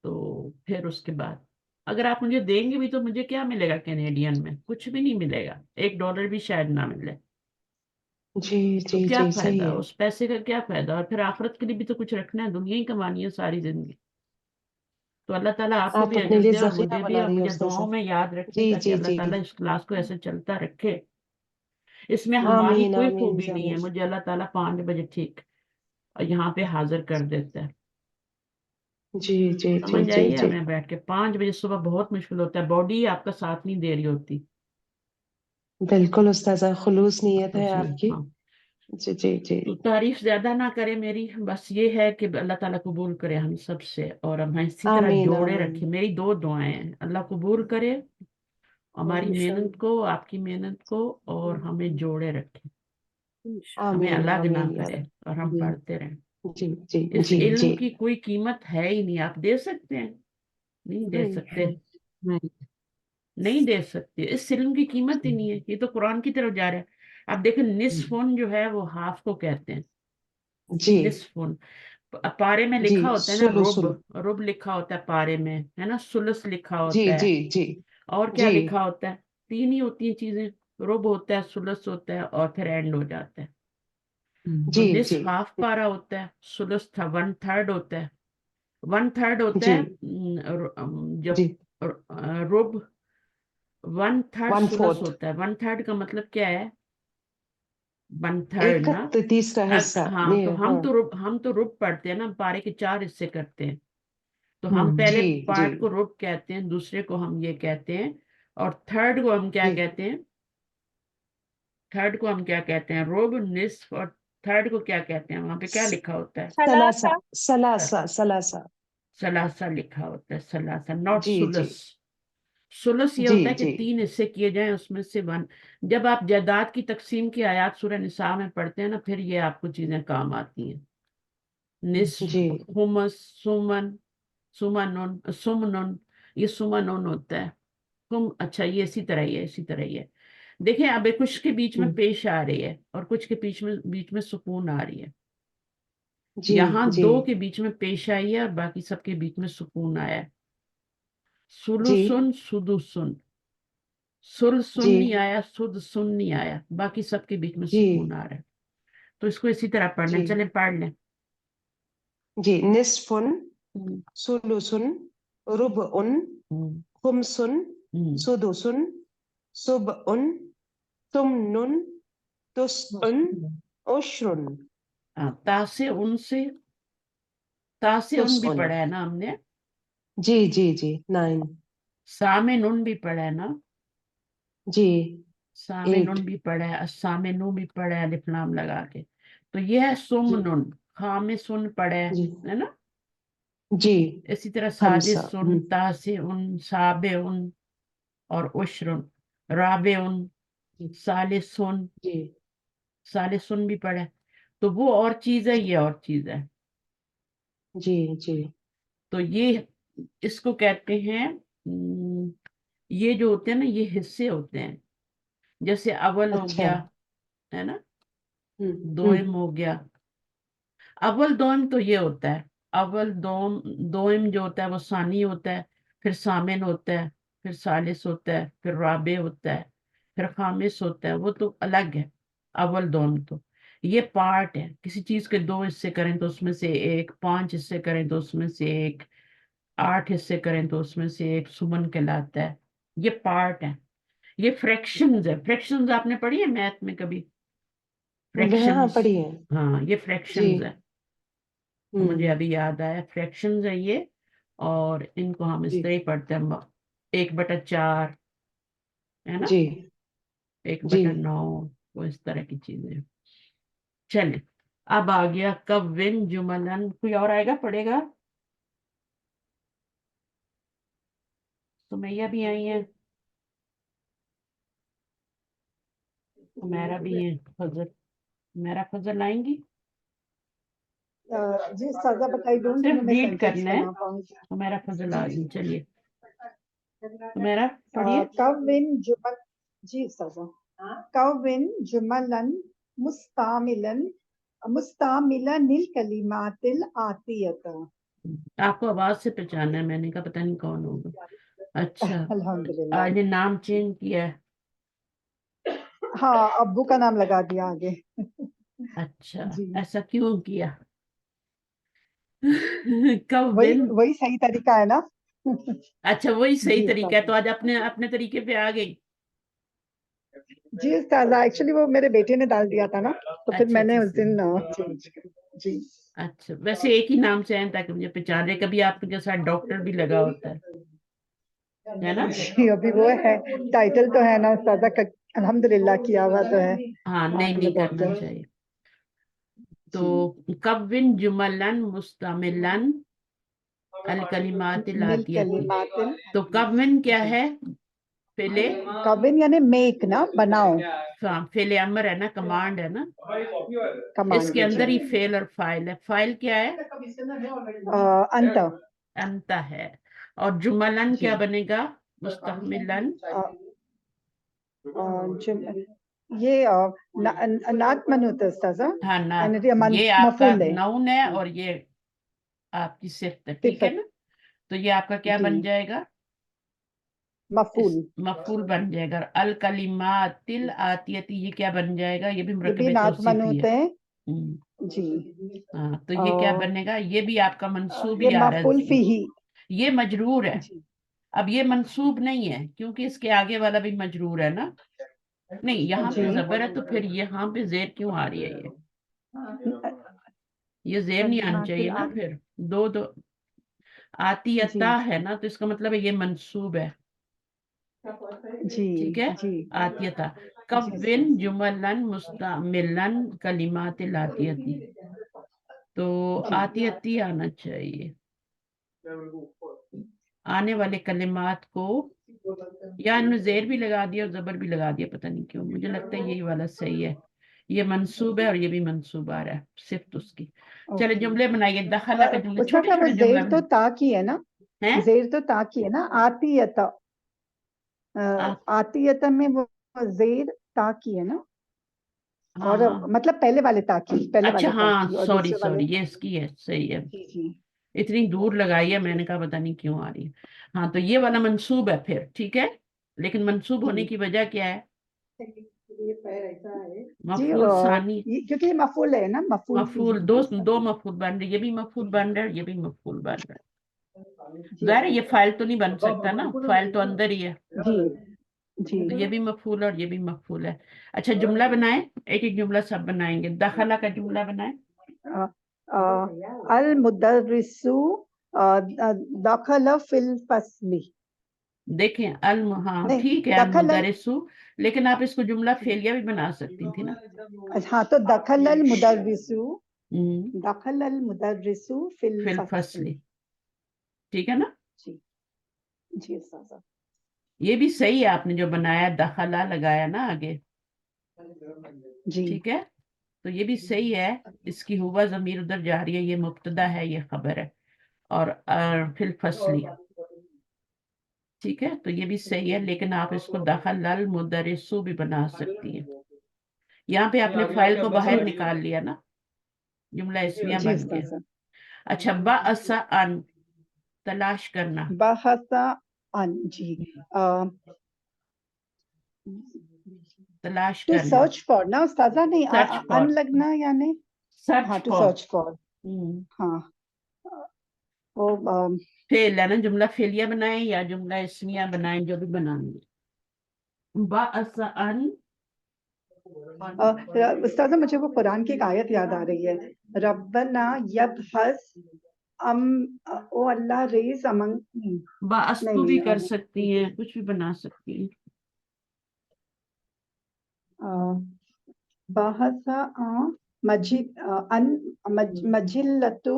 तो फिर उसके बाद, अगर आप मुझे देंगे भी तो मुझे क्या मिलेगा कैनेडियन में? कुछ भी नहीं मिलेगा, $1 भी शायद ना मिले। जी तो जी क्या जी सही फायदा है। उस पैसे का? क्या फायदा? और फिर आखिरत के लिए भी तो कुछ रखना है, दुनिया ही कमानी है सारी जिंदगी। तो अल्लाह ताला आपको आप भी अपने अजर लिए दे और जखीरा मुझे भी, बना और रही है मुझे उस्ताद दुआओं साहब। में याद रखें, जी ताकि जी अल्लाह जी जी, ताला इस क्लास को ऐसे चलता रखे। इसमें हमारी आमीन कोई आमीन खूबी नहीं है, आमीन। मुझे अल्लाह ताला 5 बजे ठीक यहाँ पे हाजिर कर देता है। जी जी जी समझ जी आइए जी हमें बैठ के 5 बजे सुबह बहुत मुश्किल होता है, बॉडी आपका साथ नहीं दे रही होती। बिल्कुल उस्ताजा, खुलूस नीयत है जी आपकी। हाँ। जी जी जी तो तारीफ ज्यादा ना करे मेरी, बस ये है कि अल्लाह ताला कबूल करे हम सब से, और हम इसी तरह आमीन जोड़े आमीन। रखे। मेरी 2 दुआएं हैं, अल्लाह कबूल करे हमारी मेहनत को, आपकी मेहनत को, और हमें जोड़े रखे, हमें आमीन अलग ना आमीन या करे, रब। और हम जी पढ़ते रहें। जी जी इस जी इल्म जी। की कोई कीमत है ही नहीं। आप दे सकते हैं? नहीं दे नहीं। सकते, नहीं, नहीं दे सकते। इस इल्म की कीमत ही नहीं है। ये तो कुरान की तरफ जा रहा है। आप देखें, निस्फुन जो है वो हाफ को कहते हैं, जी निस्फुन। पारे में जी। लिखा होता है ना, सुनो रुब, सुन। रुब लिखा होता है पारे में, है ना, सुलस लिखा जी होता जी है। जी और क्या जी लिखा होता है? 3 ही होती हैं चीजें, रुब होता है, सुलस होता है, और फिर एंड हो जाता है। तो जी जी निस्फ हाफ पारा होता है, सुलस था 1/3 होता है, 1/3 होता जी है जब जी। रुब 1/3 वन सुलस फोर्थ। होता है। 1/3 का मतलब क्या है? 1/3 एक ना। तीसरा हिस्सा हाँ, तो नहीं। हाँ। हम तो रुब पढ़ते हैं ना, पारे के 4 हिस्से करते हैं। तो हम जी पहले जी पार्ट को रुब कहते हैं, दूसरे को हम ये कहते हैं, और थर्ड को हम क्या जी। कहते हैं? थर्ड को हम क्या कहते हैं? रुब, निस्फ, और थर्ड को क्या कहते हैं? वहां पे क्या लिखा होता है? सलासा सलासा सलासा। सलासा लिखा होता है, सलासा, नॉट जी जी सुलस। सुलस ये जी होता है कि जी 3 हिस्से किए जाएं, उसमें से 1। जब आप जायदाद की तकसीम की आयत सूरह निसा में पढ़ते हैं ना, फिर ये आपको चीजें काम आती हैं। निस्फ, जी खुमस, सुमन, सुमनुन, सुमनुन, ये सुमनुन होता है। तुम, अच्छा, ये इसी तरह ही है, इसी तरह ही है। देखें, अब कुछ के बीच में पेश आ रही है, और कुछ के बीच में सुकून आ रही है। जी यहाँ जी 2 के बीच में पेश आई है, और बाकी सबके बीच में सुकून आया है। जी सुलुसुन, सुदुसुन, सुन जी नहीं आया, सुन नहीं आया, बाकी सबके बीच में जी सुकून आ रहा है। तो इसको इसी तरह पढ़ना है। जी चले पढ़ लें। जी। निस्फुन, हम्म, सुलुसुन, रुबउन, हम्म, खुमसुन, हम्म। सुदुसुन, सुबउन, तुमनुन, तुसउन, उश्रुन, हाँ, तासे उन भी तुसउन। पढ़ा है ना हमने। जी जी जी। 9। सामे नुन भी पढ़ा है ना। जी। सामे 8। नुन भी पढ़ा है, सामे नु भी पढ़ा है, अलिफ लाम लगा के। तो ये है सुम जी नुन। खा में सुन पढ़ा जी है ना। जी। इसी तरह सादे हमसा। सुन, तासे उन, साबे उन, और उश्रुन, राबे उन, जी साले सुन, जी साले सुन भी पढ़ा है। तो वो और चीज है, ये और चीज है। जी जी। तो ये, इसको कहते हैं, ये जो होते हैं ना, ये हिस्से होते हैं। जैसे अव्वल हो अच्छा। गया, है ना, हम्म। दोइम हो गया। अव्वल दोइम तो ये होता है, अव्वल दोम, दोइम जो होता है वो सानी होता है, फिर सामिन होता है, फिर सालिस होता है, फिर राबे होता है, फिर खामिस होता है। वो तो अलग है। अव्वल दोम तो ये पार्ट है। किसी चीज के 2 हिस्से करें तो उसमें से एक, 5 हिस्से करें तो उसमें से एक, 8 हिस्से करें तो उसमें से एक सुमन कहलाता है। ये पार्ट है। ये फ्रैक्शंस है। फ्रैक्शंस आपने पढ़ी है मैथ में कभी? हाँ फ्रैक्शंस, पढ़ी है। हाँ, ये जी। फ्रैक्शंस है। तो मुझे हम्म। अभी याद आया, फ्रैक्शंस है ये। और इनको हम इस जी तरह ही पढ़ते हैं, 1/4, है ना, जी 1/9, वो इस तरह की चीजें। चलिए, अब आ गया कव्विन जुमलन। कोई और आएगा पढ़ेगा? सुमैया भी आई है, मेरा भी है, फजल, मेरा फजल आएंगी। जी सादा बताई दूं सिर्फ मैं रीड सेंटेंस करना है। बना पाऊंगी। तो मेरा फजल आ गई। चलिए, तो मेरा पढ़िए। कविन जुमल जी सादा कविन जुमलन मुस्तामिलन मुस्तामिलनिल कलिमातिल आतियत। आपको आवाज से पहचाना है, मैंने कहा पता नहीं कौन होगा। अच्छा, अल्हम्दुलिल्लाह। आज नाम चेंज किया है। हाँ, अब्बू का नाम लगा दिया आगे। अच्छा, जी, ऐसा क्यों किया? वही कव्विन। वही सही तरीका है ना। अच्छा, वही सही जी तरीका है, उस्ताद। तो आज अपने अपने तरीके पे आ गई। जी उस्ताद, एक्चुअली वो मेरे बेटे ने डाल दिया था ना, तो फिर अच्छा, मैंने अच्छा, उस दिन चेंज। जी अच्छा, वैसे एक ही नाम से हैं ताकि मुझे पहचाने, कभी आपके साथ डॉक्टर भी लगा होता है ना? जी अभी वो है, टाइटल तो है ना उस्तादा का, अल्हम्दुलिल्लाह किया हुआ तो है हाँ, नहीं ऑन द नहीं करना बॉटल। चाहिए। जी तो कव्विन जुमलन मुस्तमिलन अल कलिमातिल मिल आतियती। कलिमातिन, तो कव्विन क्या है? फेले, कविन यानी मेक ना, बनाओ, फेले अमर है ना, कमांड है ना, कमांड इसके अंदर ही फेल और फाइल है। फाइल क्या है? अंत। अंत है। और जुमलन जी क्या बनेगा? मुस्तमिलन। ये नात मनुत उस्ताजा, हाँ ना, यानी ये ये आपका मफूल है, नाउन है और ये आपकी सिफ्त है, ठीक है सिफत। ना? तो ये आपका क्या जी बन जाएगा? इस मफूल, मफूल बन जाएगा। अल कलिमातिल आतियती ये क्या बन जाएगा? ये भी ये भी मुरकब नात तौसीफी मनुत है। है। हम्म, जी हाँ, तो ये क्या और बनेगा? ये भी आपका मंसूब ये ही आ रहा मफूल है। फीही। ये मजरूर है। जी अब ये मंसूब नहीं है क्योंकि इसके आगे वाला भी मजरूर है ना। नहीं, यहाँ पे जबर है, तो फिर यहाँ पे जेर क्यों आ रही है? ये जेर नहीं आनी चाहिए ना। फिर दो दो जी आतियता है ना, तो इसका मतलब है ये मंसूब है, जी ठीक है? जी आतियता। जी कव्विन जुमलन मुस्तमिलन कलिमातिल आतियती। तो जी आतियती आना चाहिए। आने वाले कलिमात को, या इन्होंने जेर भी लगा दिया और जबर भी लगा दिया, पता नहीं क्यों, मुझे लगता है यही वाला सही है। ये मंसूब है और ये भी मंसूब आ रहा है, सिर्फ उसकी। चले ओके। जुमले बनाइए। दखला का जुमले, उसका छोटे क्या, वो छोटे जुमले जेर तो ता की है ना, हैं। जेर तो ता की है ना, आतियता, आ- आतियता में वो जेर ता की है ना, हाँ और हाँ, मतलब पहले वाले ता की, पहले अच्छा वाले ता हाँ, की, और सॉरी दूसरे वाले। सॉरी, ये इसकी है, सही है। जी जी इतनी दूर लगाई है, मैंने कहा पता नहीं क्यों आ रही है। हाँ, तो ये वाला मंसूब है फिर, ठीक है। लेकिन मंसूब होने जी की वजह क्या है? जी मफूल सानी, क्योंकि ये मफूल है ना, मफूल मफूल, फीही दो है इसका। दो मफूल बन रहे, ये भी मफूल बन रहा है, ये भी मफूल बन रहा है। जी जाहिर है ये फाइल तो नहीं बन सकता ना, फाइल तो अंदर ही है। जी जी तो ये भी मफूल और ये भी मफूल है। अच्छा, जुमला बनाए, एक एक जुमला सब बनाएंगे। दखला का जुमला बनाए। अल मुदर्रिसु दखल फिल फस्ली, देखें, हाँ नहीं ठीक है, अल दखल मुदरिसु, लेकिन आप इसको जुमला फेलिया भी बना सकती थी ना। हाँ, तो दखल अल मुदर्रिसु, हम्म, दखल अल मुदर्रिसु फिल फिल फस्ली। फसली, ठीक है ना? जी जी उस्ताद। ये भी सही है, आपने जो बनाया, दखला लगाया ना आगे, जी ठीक है। तो ये भी सही है। इसकी हुआ जमीर उधर जा रही है, ये मुब्तदा है, ये खबर है। और फिल फसली, ठीक है, तो ये भी सही है, लेकिन आप इसको दखल अल मुदरिसु भी बना सकती हैं। यहाँ पे आपने फाइल को बाहर निकाल लिया ना, जुमला इसमिया जी बन गया। उस्ताद। अच्छा, बअसा अन, तलाश करना। बहसा अन, जी तलाश टू करना, सर्च फॉर ना उस्तादा, नहीं सर्च अन फॉर, लगना यानी, सर्च हाँ टू फॉर। सर्च फॉर, हाँ वो फेल है ना, जुमला फेलिया बनाए या जुमला इसमिया बनाए, जो भी बनाएंगे। बअसा अन, उस्ताद मुझे वो कुरान की एक आयत याद आ रही है, रब्बना यबहस अम, ओ अल्लाह रेज अमंग, बअस्तु भी कर सकती हैं, कुछ भी बना सकती हैं। बहसा मजिद अन मजिल्लतु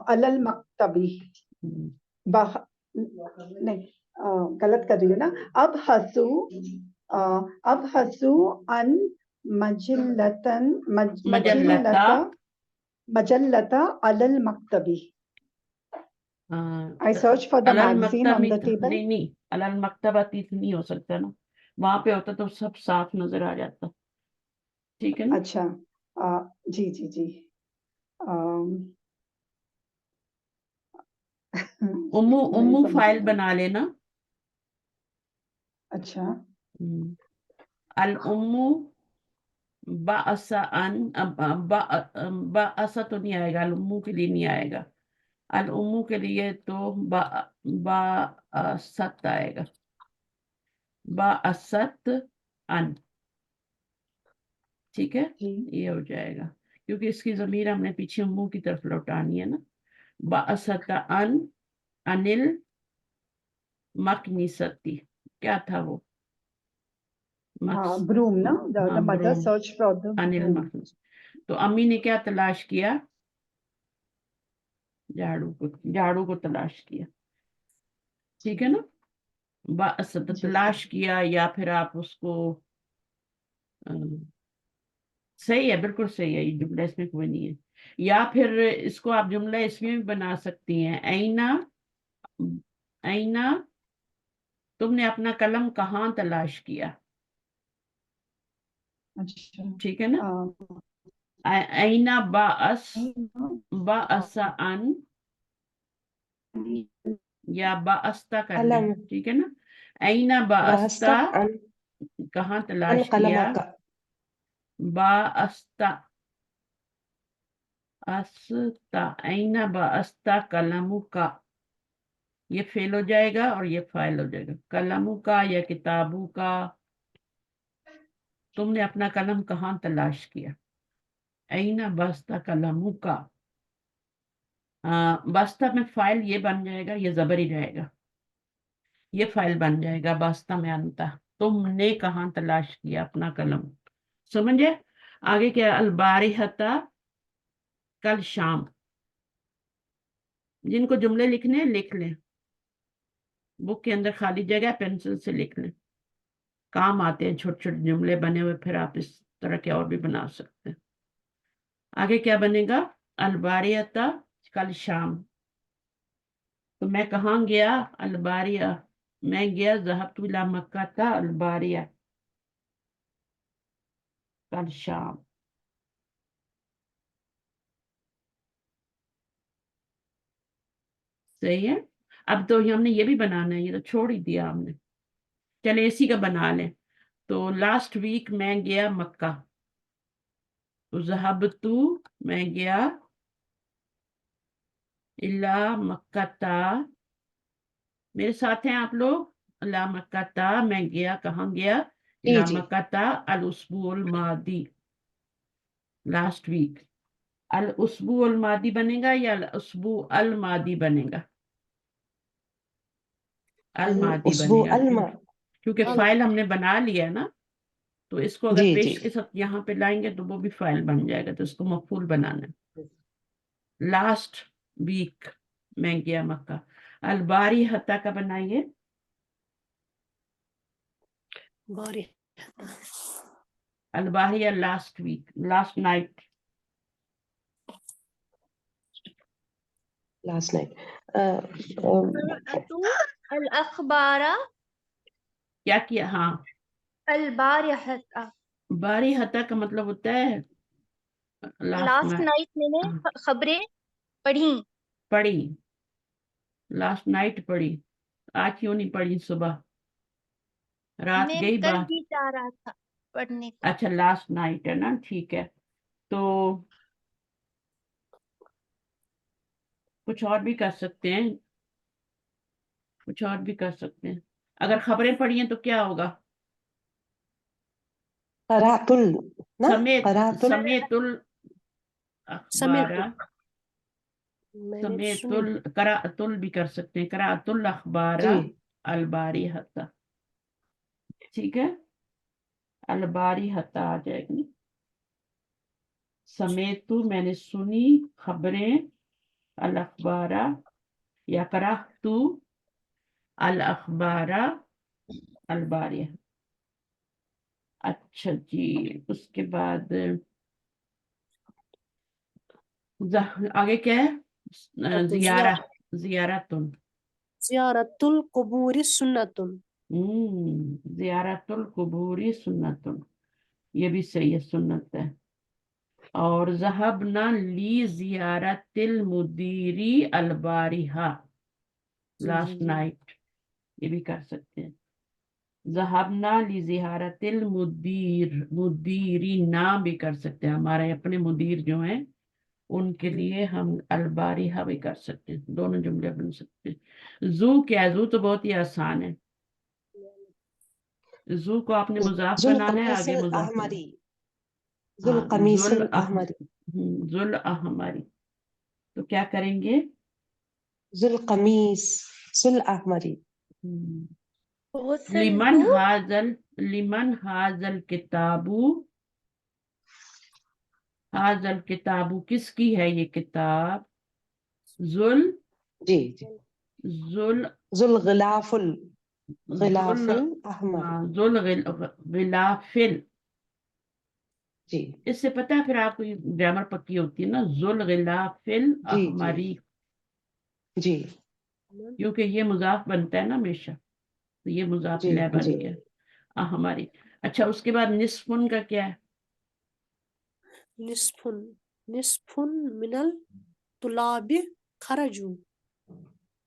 अलल मक्तबी, हम्म, बह नहीं गलत कर रही हूँ ना, अब हसू अन मजिल्लतन मजल्लता, मजल्लता अलल मक्तबी। I a, search for the अलल magazine on मक्तबी, the table. नहीं नहीं, अलल मक्तबती तो नहीं हो सकता ना, वहां पे होता तो सब साफ नजर आ जाता, ठीक है ना? अच्छा जी जी जी अम, उम्मू, नहीं उम्मू समझ फाइल में बना लेना। अच्छा अल उम्मू बाअसा अन, बाअसा तो नहीं आएगा, अल उम्मू के लिए नहीं आएगा। अल उम्मू के लिए तो बाअसत आएगा, बाअसत अन, ठीक है, जी ये हो जाएगा। کیونکہ اس کی ضمیر ہم نے پیچھے منہ کی طرف لوٹانی ہے نا. بعثت انل مکنیستی، کیا تھا وہ؟ ہاں بروم نا the mother searched for the Anil broom. مکنیس. تو امی نے کیا تلاش کیا؟ جھاڑو کو تلاش کیا. ٹھیک ہے نا. بعثت تلاش کیا، یا پھر آپ اس کو صحیح ہے، بالکل صحیح ہے، یہ جملہ اس میں کوئی نہیں ہے. یا پھر اس کو آپ جملہ اس میں بھی بنا سکتی ہیں، اینا تم نے اپنا قلم کہاں تلاش کیا. اچھا ٹھیک ہے نا. اینا باعث ان یا باعثتا کر لیں. قلم ٹھیک ہے نا. اینا باعثتا واسطہ کہاں ان تلاش کیا. قلمک باعثتا استا اینا باعثتا قلمو کا، یہ فعل ہو جائے گا اور یہ فاعل ہو جائے گا. قلمو کا یا کتابوں کا، تم نے اپنا قلم کہاں تلاش کیا. اینا باعثتا قلمو کا. باعثتا میں فاعل یہ بن جائے گا، یہ زبر ہی رہے گا، یہ فاعل بن جائے گا. باعثتا میں انتا، تم نے کہاں تلاش کیا اپنا قلم. سمجھے؟ آگے کیا؟ البارحتا کل شام. جن کو جملے لکھنے ہیں لکھ لیں، بک کے اندر خالی جگہ پینسل سے لکھ لیں. کام آتے ہیں چھوٹے چھوٹے جملے بنے ہوئے، پھر آپ اس طرح کے اور بھی بنا سکتے ہیں. آگے کیا بنے گا؟ الباریتا کل شام. تو میں کہاں گیا؟ الباریہ میں گیا. ذهبت الى مکہ الباریہ کل شام. صحیح ہے. اب تو ہم نے یہ بھی بنانا ہے، یہ تو چھوڑ ہی دیا ہم نے. چلے اسی کا بنا لیں. تو لاسٹ ویک میں گیا مکہ. تو ذهبت میں گیا الى مکہ. میرے ساتھ ہیں آپ لوگ؟ الى مکہ میں گیا. کہاں گیا؟ الى جی مکہ الاسبوع الماضی، لاسٹ ویک. الاسبوع الماضی بنے گا یا الاسبوع الماضی بنے گا؟ الماضی بنے الاسبوع گا، کیونکہ فائل ہم نے بنا لیا نا. تو اس کو اگر جی پیش جی کے ساتھ یہاں پہ لائیں گے تو وہ بھی فائل بن جائے گا. تو اس کو مفعول بنانا ہے. لاسٹ ویک میں گیا مکہ. الباری حتا کا بنائیے. باری الباریہ last week, last night. Last night. الاخبار کیا کیا؟ ہاں، البارحة. باری حتا کا مطلب ہوتا ہے لاسٹ نائٹ میں نے خبریں پڑھی. پڑھی. لاسٹ نائٹ پڑھی. آج کیوں نہیں پڑھی؟ صبح رات میں گئی کل بات. بھی چاہ رہا تھا پڑھنے کو. اچھا لاسٹ نائٹ ہے نا، ٹھیک ہے. تو کچھ اور بھی کر سکتے ہیں، کچھ اور بھی کر سکتے ہیں. اگر خبریں پڑھی ہیں تو کیا ہوگا؟ قرأت سمیت قرأت سمیت الاخبار. میں نے سمیت سنی. قرأت بھی کر سکتے ہیں. قرأت الاخبار جی الباریہ. ٹھیک ہے، الباریہ آ جائے گی. سمیت میں نے سنی خبریں، الاخبار یا قرأت الاخبار الباریہ. اچھا جی. اس کے بعد آگے کیا ہے؟ زیارہ. زیارتن. زیارت القبور سنت. زیارت القبور سنتن، یہ بھی صحیح ہے، سنت ہے. اور ذهبنا لزیارت المدیری الباریہ لاسٹ نائٹ، یہ بھی کر سکتے ہیں. ذهبنا لزیارت المدیر، مدیرینا بھی کر سکتے ہیں. ہمارے اپنے مدیر جو ہیں ان کے لیے ہم الباریہ بھی کر سکتے ہیں. دونوں جملے بن سکتے ہیں. زو کیا ہے؟ زو تو بہت ہی آسان ہے. زو کو آپ نے مضاف ذو بنانا ہے، القواس آگے مضاف بنانا. الاحمری. ذو हाँ, القمیص जुल الأحمر जुल अहमरी। तो क्या करेंगे? ذو القمیص الأحمر हम्म, गुस्ल लिमन हाजल किताबू किसकी है ये किताब? जुल जी जी जुल ذو الغلاف जुल الأحمر हाँ, जुल गिलाफिल। जी इससे पता है फिर आपको ये ग्रामर पक्की होती है ना, जुल गिलाफिल जी जी अहमरी, जी क्योंकि ये मुजाफ बनता है ना हमेशा, तो ये मुजाफ जी ले बन जी गया अहमरी। अच्छा, उसके बाद निस्फुन का क्या है? निस्फुन निस्फुन मिनल तुलाबि खरजू।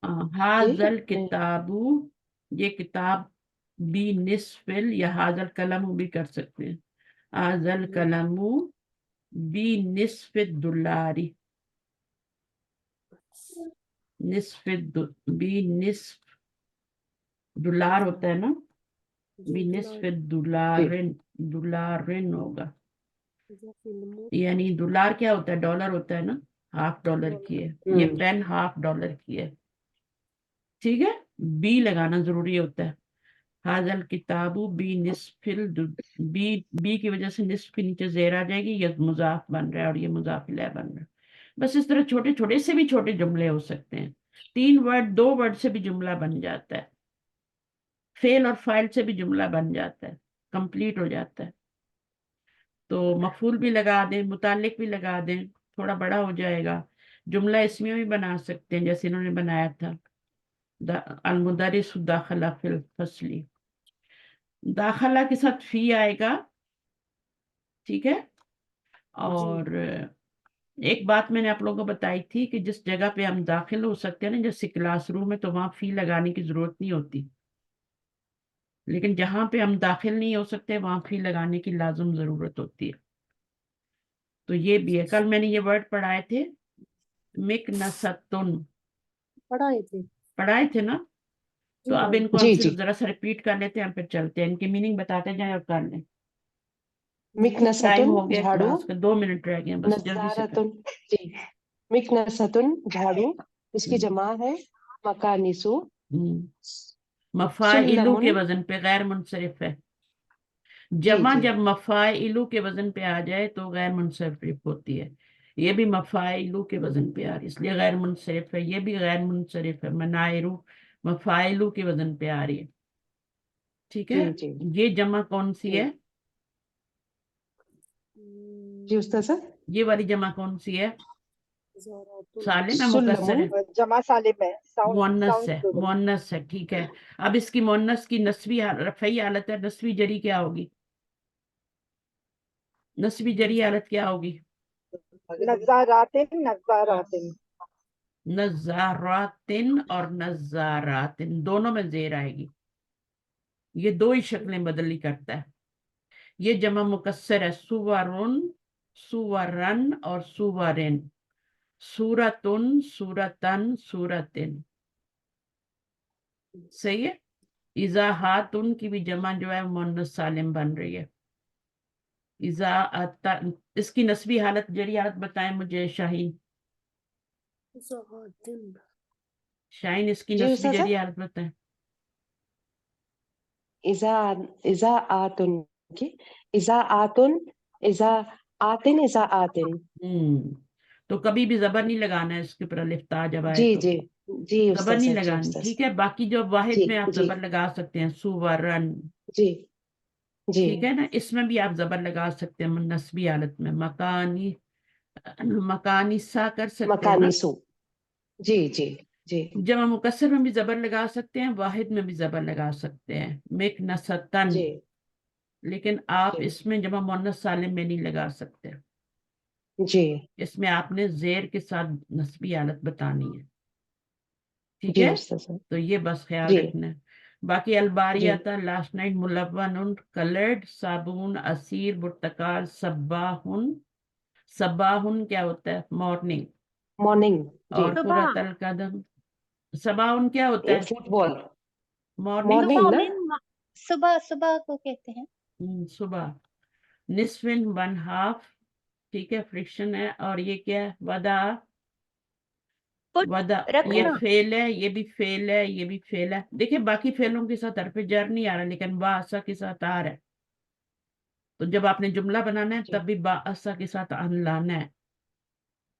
हाजल नहीं किताबू, ये किताब बी निस्फिल, या हाजल कलम भी कर सकते हैं। हाजल कलमू बी निस्फिद दुलारी, बी निस्फ दुलार होता है ना, जी बी दुलार निस्फिद जी दुलारिन होगा। या फिल्म यानी डॉलर क्या होता है? डॉलर होता है ना, $1/2 की है ये पेन, $1/2 की है। ठीक है, बी लगाना जरूरी होता है। हाजल किताबू बी निस्फिल बी की वजह से निस्फ के नीचे जेर आ जाएगी, ये मुजाफ बन रहा है और ये मुजाफ इलैह बन रहा है। बस इस तरह छोटे छोटे से भी छोटे जुमले हो सकते हैं। 3 वर्ड 2 वर्ड से भी जुमला बन जाता है, फेल और फाइल से भी जुमला बन जाता है, कंप्लीट हो जाता है। तो मफूल भी लगा दें, मुतालिक भी लगा दें, थोड़ा बड़ा हो जाएगा। जुमला इसमें भी बना सकते हैं जैसे इन्होंने बनाया था, अलमुदरिस दाखला फिल फसली, दाखला के साथ फी आएगा। ठीक है, जी और एक बात मैंने आप लोगों को बताई थी कि जिस जगह पे हम दाखिल हो सकते हैं ना, जैसे क्लासरूम में, तो वहां फी लगाने की जरूरत नहीं होती, लेकिन जहां पे हम दाखिल नहीं हो सकते वहां फी लगाने की लाजम जरूरत होती है। तो ये भी है। कल मैंने ये वर्ड पढ़ाए थे, मिकनसतुन, पढ़ाए थे पढ़ाए थे ना। जी तो अब मैम। इनको हम जी सिर्फ जी जरा सा रिपीट कर लेते हैं, फिर चलते हैं, इनकी मीनिंग बताते जाएं और कर लें। टाइम मिकनसतुन हो गया झाड़ू क्लास का, 2 मिनट रह गए हैं, बस जल्दी से कर। नजारतुन जी मिकनसतुन झाड़ू इसकी हम्म, जमा है मकानिसु मफाइलू सुल्लमुन के वजन पे गैर मुनसरिफ है। जी जमा जी जब मफाइलू के वजन पे आ जाए तो गैर मुनसरिफ होती है। ये भी मफाइलू के वजन पे आ रही है, इसलिए गैर मुनसरिफ है। ये भी गैर मुनसरिफ है, मनाइरू मफाइलू के वजन पे आ रही है। ठीक है, जी जी ये जमा कौन सी जी है? जी उस्ताद सर ये वाली जमा कौन सी है? ज़रातुन सालिम है, मुकस्सर सुल्लमुन है? जमा सालिम है, साउंड मुअन्नस साउंड है, प्लूरल। मुअन्नस है। ठीक है, अब इसकी मुअन्नस की नस्बी रफई हालत है, नस्बी जरी क्या होगी? नस्बी जरी हालत क्या होगी? नज़ारातिन नज़ारातिन और नज़ारातिन दोनों में जेर आएगी। ये दो ही शक्लें बदली करता है। ये जमा मुकस्सर है, सुवरुन, सुवरन और सुवरिन, सूरतुन, सूरतन, सूरतिन। सही है। इजाहातुन की भी जमा जो है मुअन्नस सालिम बन रही है। इजाअता, इसकी नस्बी हालत जरी हालत बताएं मुझे शाहीन। ज़रातिन शाहीन इसकी जी नस्बी उस्ताद जरी सर हालत बताएं। इजा इजा आतुन की इजा आतुन इजा आतिन इजा आतिन तो कभी भी जबर नहीं लगाना है इसके ऊपर, अलिफ ता जब आए जी तो जी जी जबर उस्ताद नहीं सर जी लगानी। उस्ताद ठीक सर है, बाकी जो जी वाहिद में आप जी जबर लगा सकते हैं, सुवरन। जी जी ठीक है ना, इसमें भी आप जबर लगा सकते हैं नस्बी हालत में। मकानी, मकानी सा कर सकते हैं ना। मकानिसु जी जी जी जमा मुकस्सर में भी जबर लगा सकते हैं, वाहिद में भी जबर लगा सकते हैं, मिक नसतन। जी लेकिन आप जी इसमें जमा मुअन्नस सालिम में नहीं लगा सकते, जी इसमें आपने जेर के साथ नस्बी हालत बतानी है। ठीक जी है, उस्ताद सर तो ये बस ख्याल जी रखना है। बाकी अलबारी जी आता, लास्ट नाइट, मुलव्वन, कलर्ड, साबुन, असीर, बुर्तकाल, सब्बाहुन। सब्बाहुन क्या होता है? मॉर्निंग। मॉर्निंग जी और सुबह कुरतल कदम, सबाउन क्या होता ये है? Football morning. मॉर्निंग सुबह ना में सुबह सुबह को कहते हैं। सुबह। निस्फिन 1/2, ठीक है, फ्रिक्शन है। और ये क्या है, वदा, पुट, वदा, ये रखना। फेल है, ये भी फेल है, ये भी फेल है। देखिए बाकी फेलों के साथ हरफ जर नहीं आ रहा, लेकिन बा असा के साथ आ रहा है। तो जब आपने जुमला बनाना है जी तब भी बा असा के साथ अन लाना है।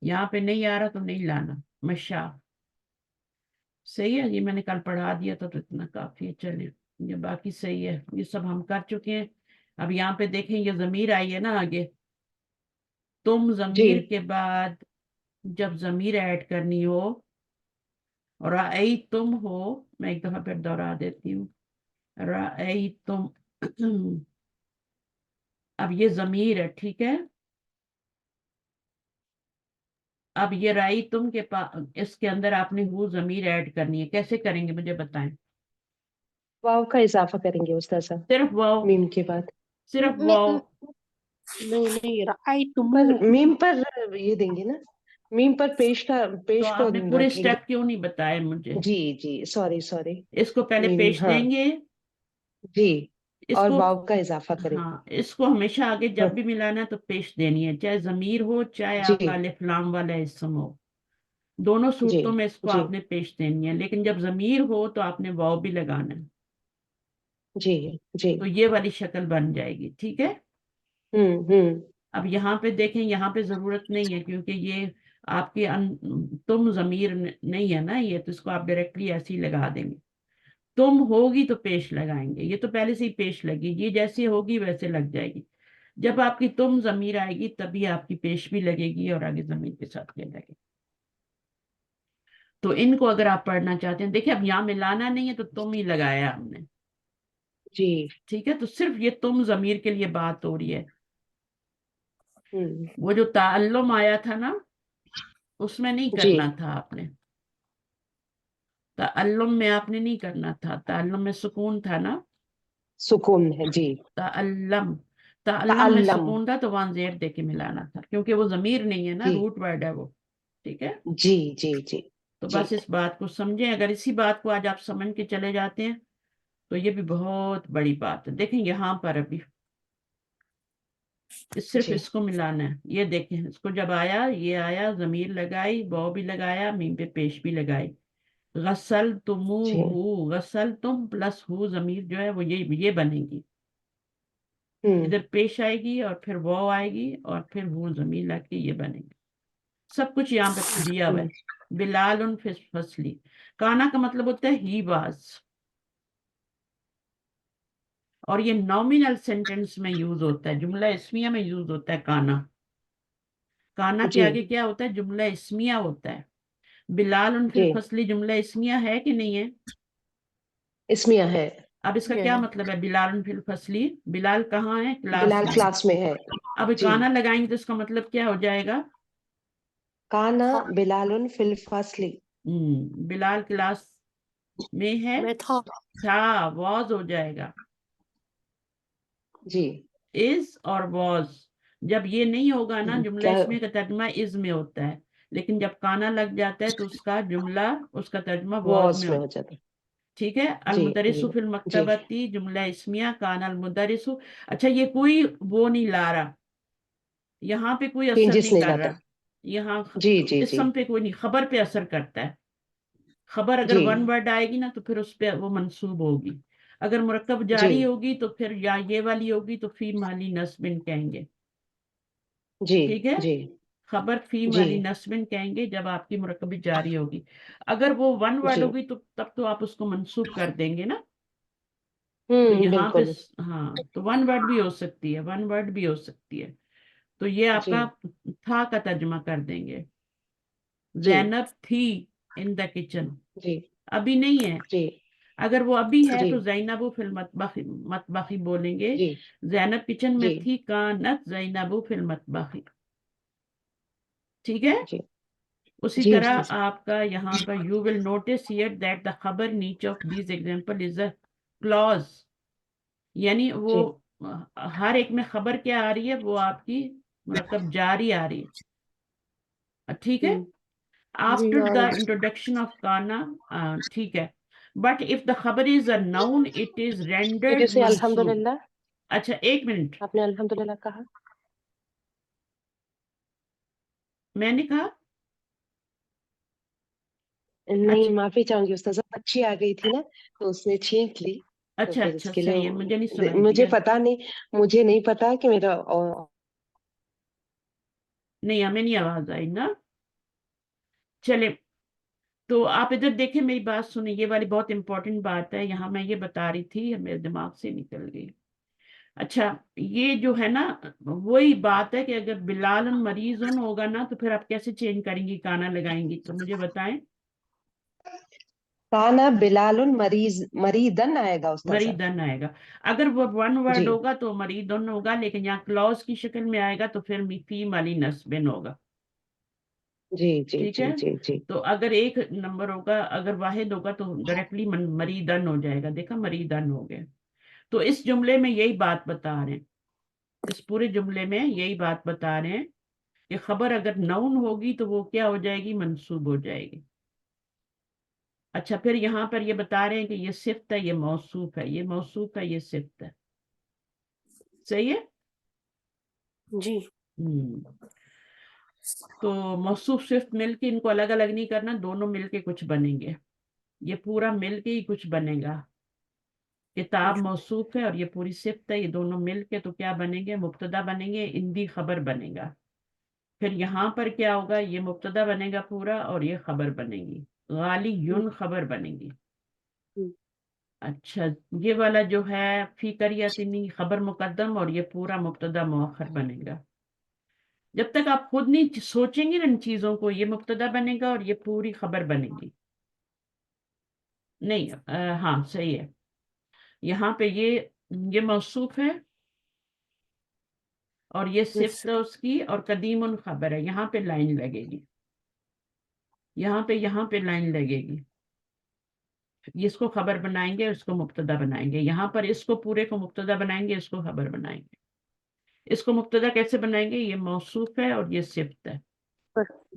यहाँ पे नहीं आ रहा तो नहीं लाना। मशा, सही है, ये मैंने कल पढ़ा दिया था तो इतना काफी है। चलिए, ये बाकी सही है, ये सब हम कर चुके हैं। अब यहाँ पे देखें, ये जमीर आई है ना आगे, तुम जी जमीर के बाद जब जमीर ऐड करनी हो, और राई तुम हो, मैं एक दफा फिर दोहरा देती हूँ, राई तुम। अब ये जमीर है, ठीक है। अब ये राई तुम के पास, इसके अंदर आपने वो जमीर ऐड करनी है। कैसे करेंगे मुझे बताएं। वाव का इजाफा करेंगे उस तरह सिर्फ वाव, मीम के बाद। सिर्फ मैं वाव। नहीं नहीं, राअयतुमू, पर मीम पर ये देंगे ना, मीम पर पेश का तो पेश को आपने पूरे रखेंगे। स्टेप क्यों नहीं बताए मुझे। जी जी, सॉरी सॉरी। इसको पहले मीम, पेश हाँ देंगे, जी, और इसको, वाव का इजाफा करेंगे। हाँ, इसको हमेशा आगे हाँ, जब भी मिलाना है तो पेश देनी है, चाहे जमीर हो चाहे जी आपका अलिफ लाम वाला इसम हो। दोनों जी सूरतों में इसको जी आपने पेश देनी है, लेकिन जब जमीर हो तो आपने वाव भी लगाना है। जी जी। तो ये वाली शक्ल बन जाएगी, ठीक है। हम्म। अब यहाँ पे देखें, यहाँ पे जरूरत नहीं है क्योंकि ये आपकी तुम जमीर नहीं है ना ये, तो इसको आप डायरेक्टली ऐसे ही लगा देंगे। तुम होगी तो पेश लगाएंगे, ये तो पहले से ही पेश लगी, ये जैसे होगी वैसे लग जाएगी। जब आपकी तुम जमीर आएगी तभी आपकी पेश भी लगेगी और आगे जमीर के साथ ये लगेगी। तो इनको अगर आप पढ़ना चाहते हैं, देखिए अब यहाँ मिलाना नहीं है तो तुम ही लगाया हमने, जी। ठीक है। तो सिर्फ ये तुम जमीर के लिए बात हो रही है। हम्म। वो जो ताल्लुम आया था ना, उसमें नहीं जी, करना था आपने, ताल्लुम में आपने नहीं करना था, ताल्लुम में सुकून था ना। सुकून है जी। ताल्लम, ताल्लम में ताल्लम। सुकून था तो वहां जेर दे के मिलाना था, क्योंकि वो जमीर नहीं है ना, जी रूट वर्ड है वो, ठीक है। जी जी जी तो जी। बस इस बात को समझें, अगर इसी बात को आज आप समझ के चले जाते हैं तो ये भी बहुत बड़ी बात है। देखें यहाँ पर अभी सिर्फ जी इसको मिलाना है, ये देखें, इसको जब आया, ये आया, जमीर लगाई, वाव भी लगाया, मीम पे पेश भी लगाई। गसल तुमू जी हु, गसल तुम प्लस हु जमीर जो है वो ये बनेगी। हम्म इधर पेश आएगी और फिर वाव आएगी और फिर हु जमीर लाके ये बनेगी। सब कुछ यहाँ पे दिया हुआ है। बिलाल उन फसली, काना का मतलब होता है ही वाज, और ये नॉमिनल सेंटेंस में यूज होता है, जुमला इस्मिया में यूज होता है काना। काना के जी आगे क्या होता है, जुमला इस्मिया होता है। बिलाल उन जी। फसली जुमला इस्मिया है कि नहीं है। इसमिया है। अब इसका ये क्या है। मतलब है, बिलाल उन फसली, बिलाल कहाँ है, क्लास बिलाल में। क्लास में है। अब जी। काना लगाएंगे तो इसका मतलब क्या हो जाएगा। काना बिलालुन फिल फासली। बिलाल क्लास में है, मैं था। था, वॉज हो जाएगा। जी। इज और वॉज, जब ये नहीं होगा ना, जुमला क्या? इसमें का तर्जमा इज में होता है, लेकिन जब काना लग जाता है तो उसका जुमला, उसका तर्जमा वॉज वॉज में में होता हो है, जाता है। ठीक है। अल जी जी मुदरिसु फिल जी मक्तबती जुमला इस्मिया, कान अल मुदरिसु। अच्छा, ये कोई वो नहीं ला रहा, यहाँ पे कोई असर चेंजेस नहीं नहीं कर लाता। रहा। यहाँ जी जी जी इसम पे कोई नहीं, खबर पे असर करता है। खबर अगर जी वन वर्ड आएगी ना तो फिर उस पे वो मंसूब होगी। अगर मुरक्कब जी जारी होगी तो फिर या ये वाली होगी तो फी माली नस्बिन कहेंगे, जी ठीक है। जी खबर फी जी माली नस्बिन कहेंगे जब आपकी मुरक्कबी जारी होगी। अगर वो वन वर्ड जी। होगी तो तब तो आप उसको मंसूब कर देंगे ना। तो यहाँ पे बिल्कुल। हाँ, तो वन वर्ड भी हो सकती है, वन वर्ड भी हो सकती है। तो ये जी आपका था का तर्जमा कर देंगे। जी जैनब थी इन द किचन, जी अभी नहीं है। जी अगर वो अभी है जी तो जैनबू फिल मतबखी, मतबखी बोलेंगे। जी जैनब किचन जी में थी, कानत जैनबू फिल मतबखी, ठीक है। जी उसी जी तरह जी आपका यहाँ पर you will notice here that the खबर नीच of this example is a clause, यानी वो जी हर एक में खबर क्या आ रही है, वो आपकी मतलब जारी आ रही है, ठीक है। जी आफ्टर हाँ। द इंट्रोडक्शन ऑफ काना, ठीक है। बट इफ द खबर is a noun it is Did you rendered say मंसूब। Alhamdulillah? अच्छा 1 मिनट, आपने अल्हम्दुलिल्लाह कहा? मैंने कहा नहीं, अच्छा माफी चाहूंगी उस्ताज़ा, बच्ची आ गई थी ना तो उसने छींक ली, तो अच्छा फिर अच्छा उसके सही लिए है, मुझे नहीं सुनाई मुझे दिया। पता नहीं, मुझे नहीं पता कि मेरा नहीं हमें नहीं आवाज आई ना। चले, तो आप इधर देखें, मेरी बात सुनिए, ये वाली बहुत इंपॉर्टेंट बात है, यहाँ मैं ये बता रही थी, मेरे दिमाग से निकल गई। अच्छा, ये जो है ना, वही बात है कि अगर बिलाल मरीज होगा ना, तो फिर आप कैसे चेंज करेंगी, काना लगाएंगी, तो मुझे बताएं। काना बिलालुन मरीदन आएगा उस्ताज़ा। मरीदन आएगा। अगर वो वन जी वर्ड होगा तो मरीदन होगा, लेकिन यहाँ क्लॉज की शक्ल में आएगा तो फिर फीम वाली नस्बिन होगा। जी जी ठीक जी है, जी जी तो अगर एक नंबर होगा, अगर वाहिद होगा तो डायरेक्टली मरीदन हो जाएगा। देखा, मरीदन हो गया। तो इस जुमले में यही बात बता रहे हैं, इस पूरे जुमले में यही बात बता रहे हैं कि खबर अगर नाउन होगी तो वो क्या हो जाएगी, मंसूब हो जाएगी। अच्छा, फिर यहाँ पर ये बता रहे हैं कि ये सिफ्त है, ये मौसूफ है, ये मौसूफ है, ये सिफ्त है। सही है। जी तो मौसूफ सिफ्त मिलके, इनको अलग अलग नहीं करना, दोनों मिलके कुछ बनेंगे, ये पूरा मिलके ही कुछ बनेगा। किताब मौसूफ है और ये पूरी सिफ्त है, ये दोनों मिलके तो क्या बनेंगे, मुब्तदा बनेंगे, इंदी खबर बनेगा। फिर यहाँ पर क्या होगा, ये मुब्तदा बनेगा पूरा और ये खबर बनेगी, गालियुन खबर बनेगी। अच्छा, ये वाला जो है फी करियतिनी खबर मुकद्दम और ये पूरा मुब्तदा मुअख्खर बनेगा। जब तक आप खुद नहीं सोचेंगे ना इन चीजों को, ये मुब्तदा बनेगा और ये पूरी खबर बनेगी। नहीं हाँ सही है। यहाँ पे ये मौसूफ है और ये सिफ्त है उसकी, और कदीमुन खबर है, यहाँ पे लाइन लगेगी, यहाँ पे लाइन लगेगी। इसको खबर बनाएंगे, इसको मुब्तदा बनाएंगे, यहाँ पर इसको पूरे को मुब्तदा बनाएंगे, इसको खबर बनाएंगे। इसको मुब्तदा कैसे बनाएंगे, ये मौसूफ है और ये सिफ्त है,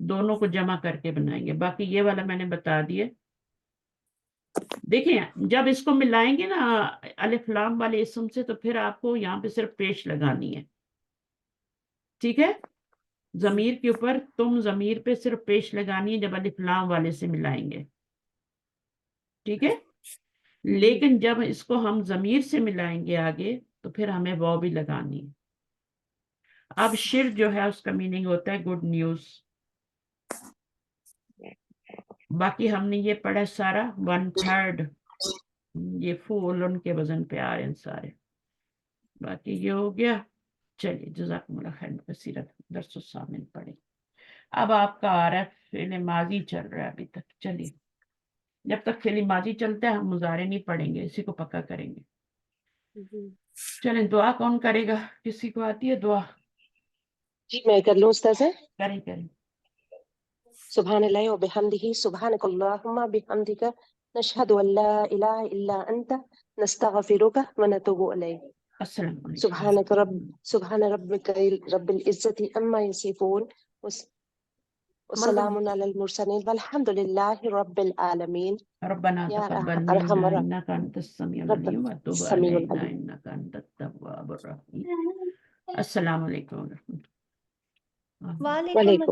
दोनों को जमा करके बनाएंगे। बाकी ये वाला मैंने बता दिए। देखिए, जब इसको मिलाएंगे ना अलिफ लाम वाले इसम से, तो फिर आपको यहाँ पे सिर्फ पेश लगानी है। ठीक है, जमीर के ऊपर तुम जमीर पे सिर्फ पेश लगानी है जब अलिफ लाम वाले से मिलाएंगे। ठीक है, लेकिन जब इसको हम जमीर से मिलाएंगे आगे, तो फिर हमें वो भी लगानी है। अब शिर जो है उसका मीनिंग होता है गुड न्यूज। बाकी हमने ये पढ़ा सारा 1/3, ये फूल उनके वजन पे आ रहे हैं सारे। बाकी ये हो गया। चलिए, जज़ाकुमुल्लाह खैर कसीरन, दर्स सामिन पढ़े। अब आपका आ रहा है फेल माजी चल रहा है अभी तक। चलिए, जब तक फेल माजी चलता है हम मुजारे नहीं पढ़ेंगे, इसी को पक्का करेंगे। चलें, दुआ कौन करेगा, किसी को आती है दुआ? जी मैं कर लूँ उस्ताज़ा। करें करें। सुब्हानल्लाहि व बिहम्दिही सुब्हानकल्लाहुम्मा बिहम्दिका नशहदु अन ला इलाहा इल्ला अंता नस्तगफिरुका व नतूबु इलैक। अस्सलाम वालेकुम। सुब्हान रब्बिल इज्जति अम्मा यसिफून वसलामुन अलल मुरसलीन वल्हम्दुलिल्लाहि रब्बिल आलमीन। रब्बना या तक़ब्बल अरहम मिन्ना इन्नका अंतस समीउल रब्बल अलीम व तुब समीउल अलैना अलीम। इन्नका अंतत तव्वाबुर रहीम। अस्सलाम वालेकुम। वालेकुम वालेकुम